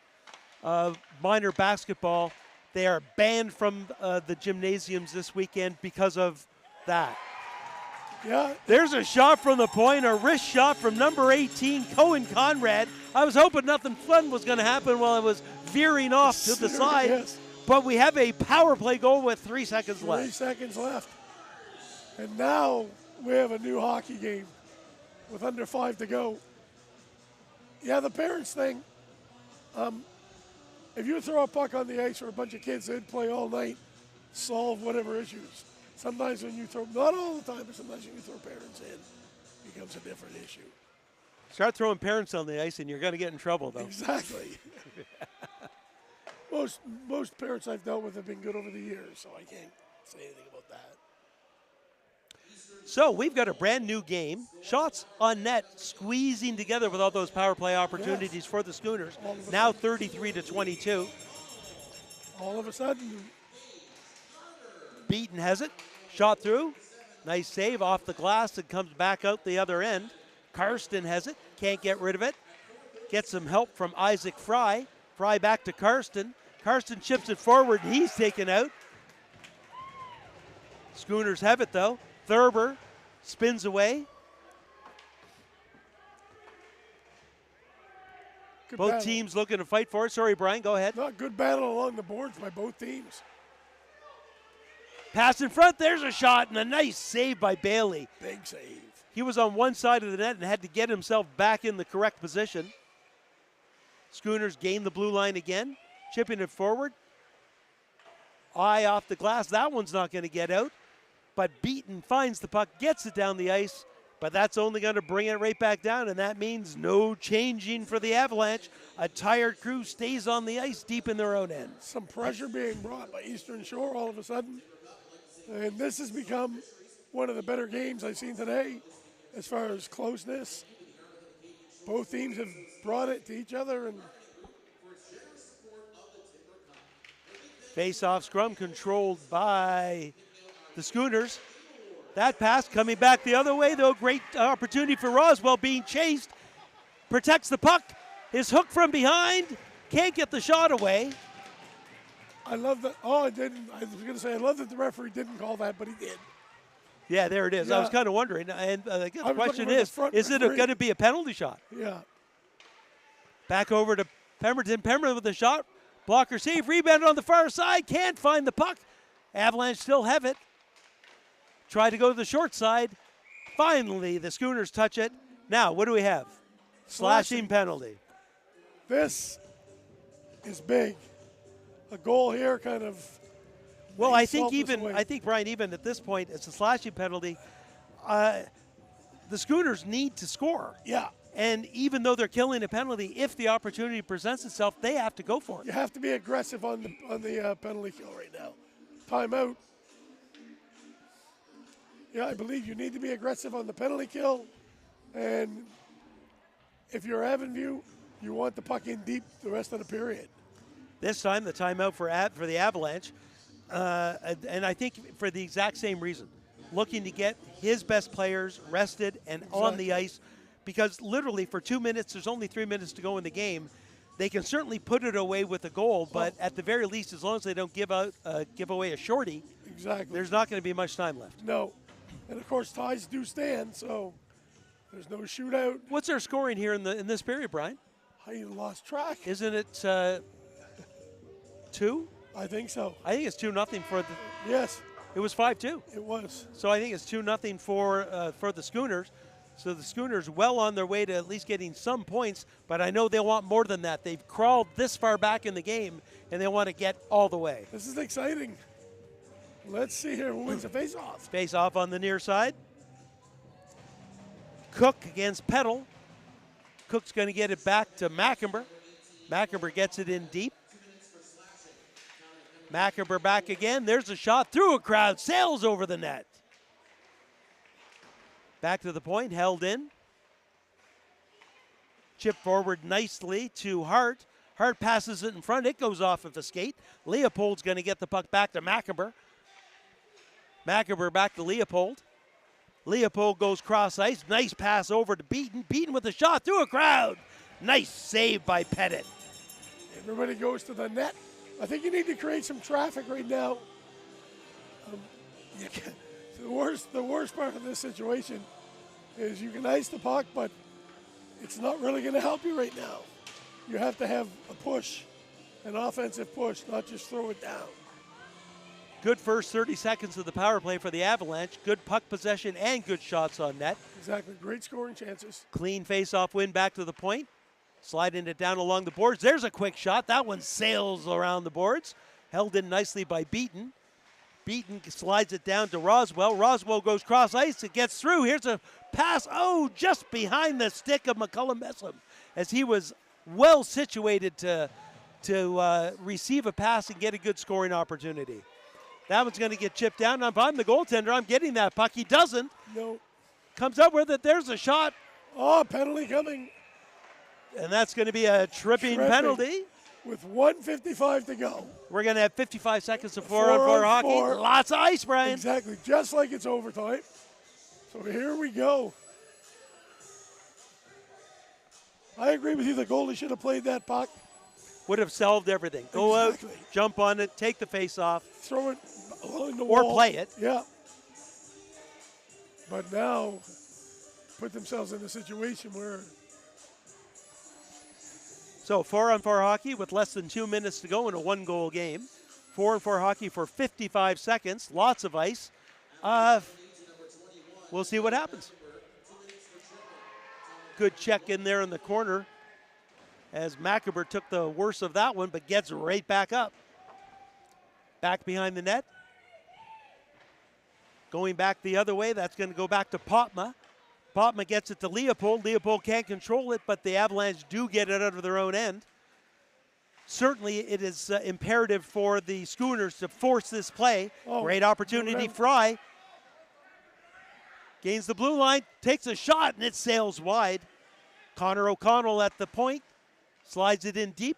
A: minor basketball. They are banned from the gymnasiums this weekend because of that.
B: Yeah.
A: There's a shot from the point, a wrist shot from number 18, Cohen Conrad. I was hoping nothing fun was going to happen while I was veering off to the side.
B: Yes.
A: But we have a power play goal with 3 seconds left.
B: 3 seconds left. And now we have a new hockey game with under 5 to go. Yeah, the parents thing. If you throw a puck on the ice for a bunch of kids, they'd play all night, solve whatever issues. Sometimes when you throw, not all the time, but sometimes when you throw parents in, it becomes a different issue.
A: Start throwing parents on the ice and you're going to get in trouble, though.
B: Exactly. Most parents I've dealt with have been good over the years, so I can't say anything about that.
A: So we've got a brand new game. Shots on net, squeezing together with all those power play opportunities for the Schooners. Now 33-22.
B: All of a sudden,
A: Beaton has it. Shot through. Nice save off the glass and comes back out the other end. Karsten has it. Can't get rid of it. Gets some help from Isaac Fry. Fry back to Karsten. Karsten chips it forward and he's taken out. Schooners have it though. Thurber spins away.
B: good
A: Both
B: battle.
A: teams looking to fight for it. Sorry, Brian, go ahead.
B: Not good battle along the boards by both teams.
A: Pass in front, there's a shot, and a nice save by Bailey.
B: Big save.
A: He was on one side of the net and had to get himself back in the correct position. Schooners gain the blue line again, chipping it forward. Eye off the glass, that one's not going to get out. But Beaton finds the puck, gets it down the ice, but that's only going to bring it right back down, and that means no changing for the Avalanche. A tired crew stays on the ice deep in their own end.
B: Some pressure being brought by Eastern Shore all of a sudden. And this has become one of the better games I've seen today as far as closeness. Both teams have brought it to each other. And
A: face-off scrum controlled by the Schooners. That pass coming back the other way, though. Great opportunity for Roswell being chased. Protects the puck. His hook from behind. Can't get the shot away.
B: I love that. Oh, I didn't. I was going to say, I love that the referee didn't call that, but he did.
A: Yeah, there it is.
B: Yeah.
A: I was kind of wondering. And the question is it
B: referee.
A: going to be a penalty shot?
B: Yeah.
A: Back over to Pemberton. Pemberton with the shot. Blocker save. Rebound on the far side. Can't find the puck. Avalanche still have it. Try to go to the short side. Finally, the Schooners touch it. Now, what do we have? Slashing penalty.
B: This is big. A goal here kind of.
A: Well, I think Brian, even at this point, it's a slashing penalty. The Schooners need to score.
B: Yeah.
A: And even though they're killing a penalty, if the opportunity presents itself, they have to go for it.
B: You have to be aggressive on the penalty kill right now. Timeout. Yeah, I believe you need to be aggressive on the penalty kill. And if you're Avonview, you want the puck in deep the rest of the period.
A: This time, the timeout for the Avalanche. And I think for the exact same reason. Looking to get his best players rested and on the ice. Because literally for 2 minutes, there's only 3 minutes to go in the game. They can certainly put it away with a goal, but at the very least, as long as they don't give away a shorty,
B: exactly,
A: there's not going to be much time left.
B: No. And of course, ties do stand, so there's no shootout.
A: What's our scoring here in this period, Brian?
B: I lost track.
A: Isn't it 2?
B: I think so.
A: I think it's 2-0 for the.
B: Yes.
A: It was 5-2.
B: It was.
A: So I think it's 2-0 for the Schooners. So the Schooners well on their way to at least getting some points, but I know they want more than that. They've crawled this far back in the game, and they want to get all the way.
B: This is exciting. Let's see here who wins the face-off.
A: Face-off on the near side. Cook against Petal. Cook's going to get it back to Mackenber. Mackenber gets it in deep. Mackenber back again. There's a shot through a crowd. Sails over the net. Back to the point. Held in. Chip forward nicely to Hart. Hart passes it in front. It goes off of a skate. Leopold's going to get the puck back to Mackenber. Mackenber back to Leopold. Leopold goes cross ice. Nice pass over to Beaton. Beaton with a shot through a crowd. Nice save by Pettit.
B: Everybody goes to the net. I think you need to create some traffic right now. The worst part of this situation is you can ice the puck, but it's not really going to help you right now. You have to have a push, an offensive push, not just throw it down.
A: Good first 30 seconds of the power play for the Avalanche. Good puck possession and good shots on net.
B: Exactly. Great scoring chances.
A: Clean face-off win back to the point. Sliding it down along the boards. There's a quick shot. That one sails around the boards. Held in nicely by Beaton. Beaton slides it down to Roswell. Roswell goes cross ice. It gets through. Here's a pass. Oh, just behind the stick of McCullum Messam, as he was well situated to receive a pass and get a good scoring opportunity. That one's going to get chipped down. If I'm the goaltender, I'm getting that puck. He doesn't.
B: No.
A: Comes up with it. There's a shot.
B: Oh, penalty coming.
A: And that's going to be a tripping penalty.
B: With 1:55 to go.
A: We're going to have 55 seconds of 4-on-4 hockey. Lots of ice, Brian.
B: Exactly, just like it's overtime. So here we go. I agree with you. The goalie should have played that puck.
A: Would have solved everything. Go out, jump on it, take the face off.
B: Throw it along the wall.
A: Or play it.
B: Yeah. But now, put themselves in a situation where...
A: So 4-on-4 hockey with less than 2 minutes to go in a one-goal game. 4-on-4 hockey for 55 seconds. Lots of ice. We'll see what happens. Good check in there in the corner as Mackenber took the worst of that one, but gets right back up. Back behind the net. Going back the other way, that's going to go back to Potma. Potma gets it to Leopold. Leopold can't control it, but the Avalanche do get it out of their own end. Certainly, it is imperative for the Schooners to force this play. Great opportunity. Fry gains the blue line, takes a shot, and it sails wide. Connor O'Connell at the point, slides it in deep,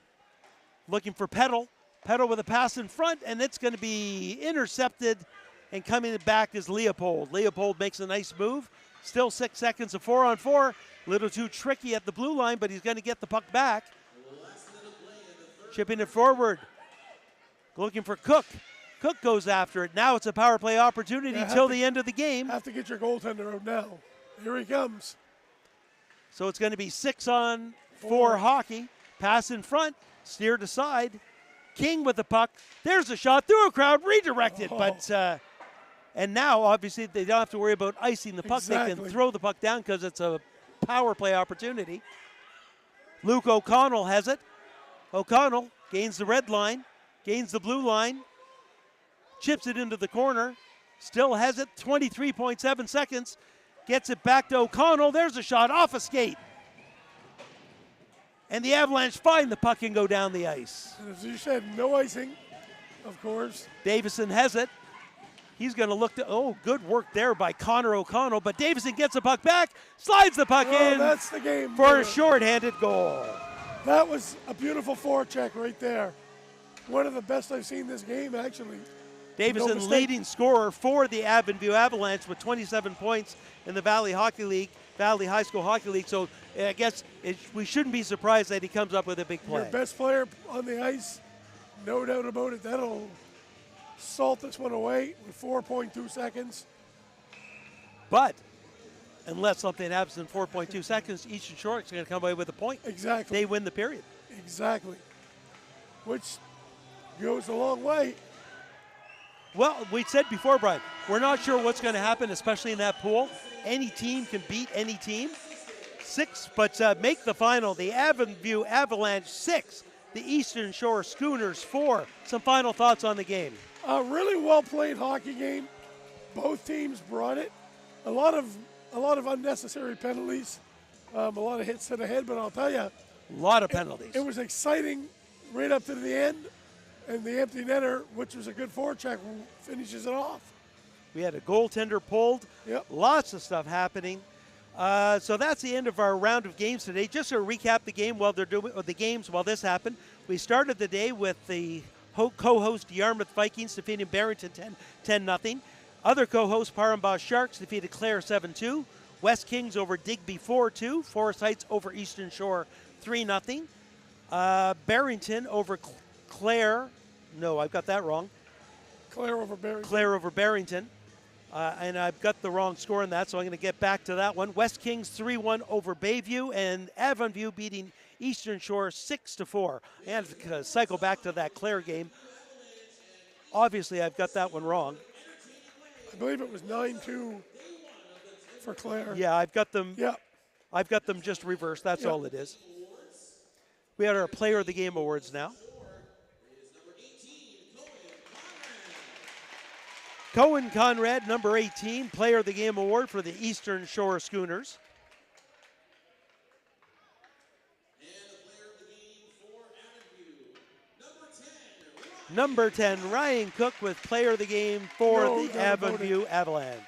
A: looking for Peddle. Peddle with a pass in front, and it's going to be intercepted, and coming back is Leopold. Leopold makes a nice move. Still 6 seconds of 4-on-4. A little too tricky at the blue line, but he's going to get the puck back. Chipping it forward. Looking for Cook. Cook goes after it. Now it's a power play opportunity till the end of the game.
B: Have to get your goaltender out now. Here he comes.
A: So it's going to be 6-on-4 hockey. Pass in front. Steered aside. King with the puck. There's a shot through a crowd. Redirected. But... and now, obviously, they don't have to worry about icing the puck. Exactly. They can throw the puck down because it's a power play opportunity. Luke O'Connell has it. O'Connell gains the red line, gains the blue line, chips it into the corner, still has it, 23.7 seconds, gets it back to O'Connell. There's a shot off a skate. And the Avalanche find the puck and go down the ice.
B: As you said, no icing, of course.
A: Davison has it. He's going to look to, good work there by Connor O'Connell, but Davison gets the puck back, slides the puck in.
B: That's the game.
A: For a shorthanded goal.
B: That was a beautiful forecheck right there. One of the best I've seen this game, actually.
A: Davison leading scorer for the Avonview Avalanche with 27 points in the Valley Hockey League, Valley High School Hockey League. So I guess we shouldn't be surprised that he comes up with a big play.
B: Your best player on the ice, no doubt about it. That'll salt this one away with 4.2 seconds.
A: But unless something happens in 4.2 seconds, Eastern Shore is going to come away with a point.
B: Exactly.
A: They win the period.
B: Exactly. Which goes a long way.
A: Well, we said before, Brian, we're not sure what's going to happen, especially in that pool. Any team can beat any team. 6, but make the final. The Avonview Avalanche 6, the Eastern Shore Schooners 4. Some final thoughts on the game.
B: A really well played hockey game. Both teams brought it. A lot of unnecessary penalties. A lot of hits to the head, but I'll tell you,
A: A lot of penalties.
B: it was exciting right up to the end, and the empty netter, which was a good forecheck, finishes it off.
A: We had a goaltender pulled.
B: Yep.
A: Lots of stuff happening. So that's the end of our round of games today. Just to recap the game while they're doing the games while this happened. We started the day with the co-host Yarmouth Vikings defeating Barrington 10-0. Other co-host Par-En-Bas Sharks defeated Clare 7-2. West Kings over Digby 4-2. Forest Heights over Eastern Shore 3-0. Barrington over Clare. No, I've got that wrong.
B: Clare over Barrington.
A: Clare over Barrington. And I've got the wrong score in that, so I'm going to get back to that one. West Kings 3-1 over Bayview, and Avon View beating Eastern Shore 6-4. And cycle back to that Clare game. Obviously, I've got that one wrong.
B: I believe it was 9-2 for Clare.
A: Yeah, I've got them.
B: Yeah.
A: I've got them just reversed. That's
B: Yeah.
A: all it is. We had our Player of the Game awards now. Cohen Conrad, number 18, Player of the Game award for the Eastern Shore Schooners. Number 10, Ryan Cook with Player of the Game for the Avon View Avalanche.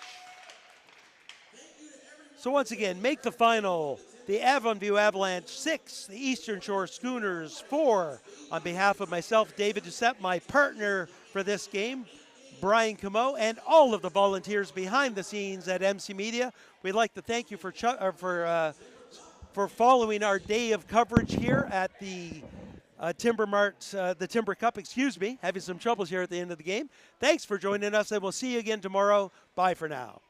A: So once again, make the final. The Avon View Avalanche 6, the Eastern Shore Schooners 4. On behalf of myself, David Doucette, my partner for this game, Brian Camo, and all of the volunteers behind the scenes at MC Media, we'd like to thank you for following our day of coverage here at the Timber Cup. Having some troubles here at the end of the game. Thanks for joining us, and we'll see you again tomorrow. Bye for now.